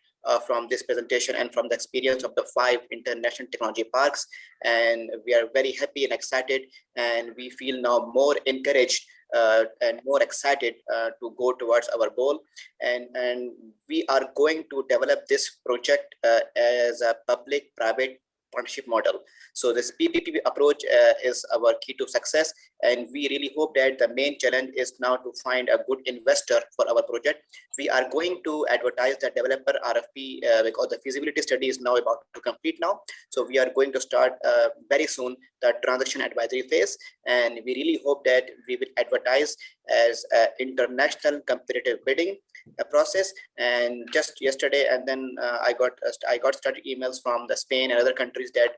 from this presentation and from the experience of the 5 international technology parks. And we are very happy and excited, and we feel now more encouraged and more excited to go towards our goal. And we are going to develop this project as a public-private partnership model. So this PPP approach is our key to success, and we really hope that the main challenge is now to find a good investor for our project. We are going to advertise the developer RFP because the feasibility study is now about to complete now. So we are going to start very soon the transaction advisory phase, and we really hope that we will advertise as international competitive bidding process. And just yesterday, and then I got started emails from the Spain and other countries that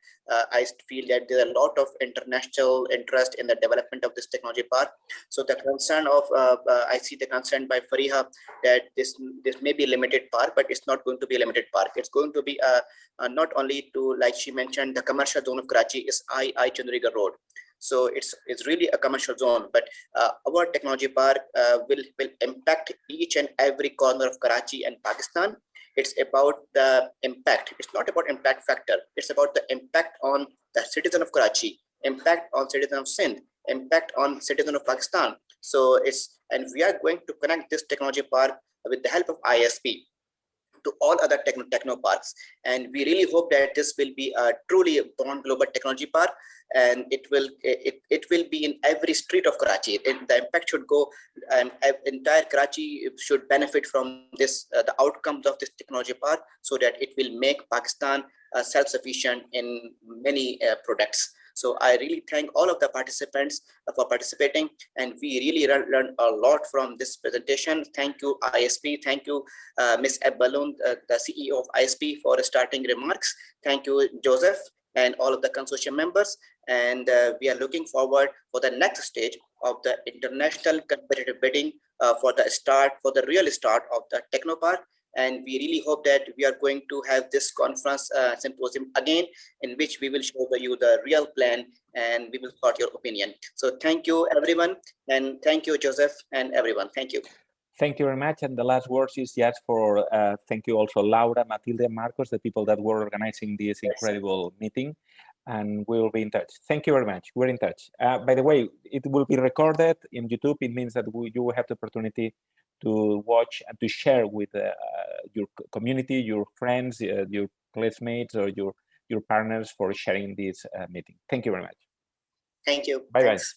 I feel that there are a lot of international interest in the development of this technology park. So the concern of I see the concern by Fariha that this may be a limited park, but it's not going to be a limited park. It's going to be not only to, like she mentioned, the commercial zone of Karachi is I Chandrigarh Road. So it's really a commercial zone, but our technology park will impact each and every corner of Karachi and Pakistan. It's about the impact. It's not about impact factor. It's about the impact on the citizen of Karachi, impact on citizen of Sindh, impact on citizen of Pakistan. So and we are going to connect this technology park with the help of IASP to all other techno parks, and we really hope that this will be a truly born global technology park, and it will be in every street of Karachi. The impact should go, entire Karachi should benefit from this, the outcomes of this technology park, so that it will make Pakistan self-sufficient in many products. So I really thank all of the participants for participating, and we really learned a lot from this presentation. Thank you, ISP. Thank you, Ms. Ebba Lund, the CEO of ISP, for starting remarks. Thank you, Joseph, and all of the consortium members. And we are looking forward for the next stage of the international competitive bidding for the real start of the Tecnopark. And we really hope that we are going to have this conference symposium again, in which we will show you the real plan, and we will start your opinion. So thank you, everyone. And thank you, Joseph, and everyone. Thank you. Thank you very much. And the last words is just for thank you also, Laura, Matilde, Marcos, the people that were organizing this incredible meeting. And we will be in touch. Thank you very much. We're in touch. By the way, it will be recorded in YouTube. It means that you will have the opportunity to watch and to share with your community, your friends, your classmates, or your partners for sharing this meeting. Thank you very much. Thank you. Bye-bye. Thanks.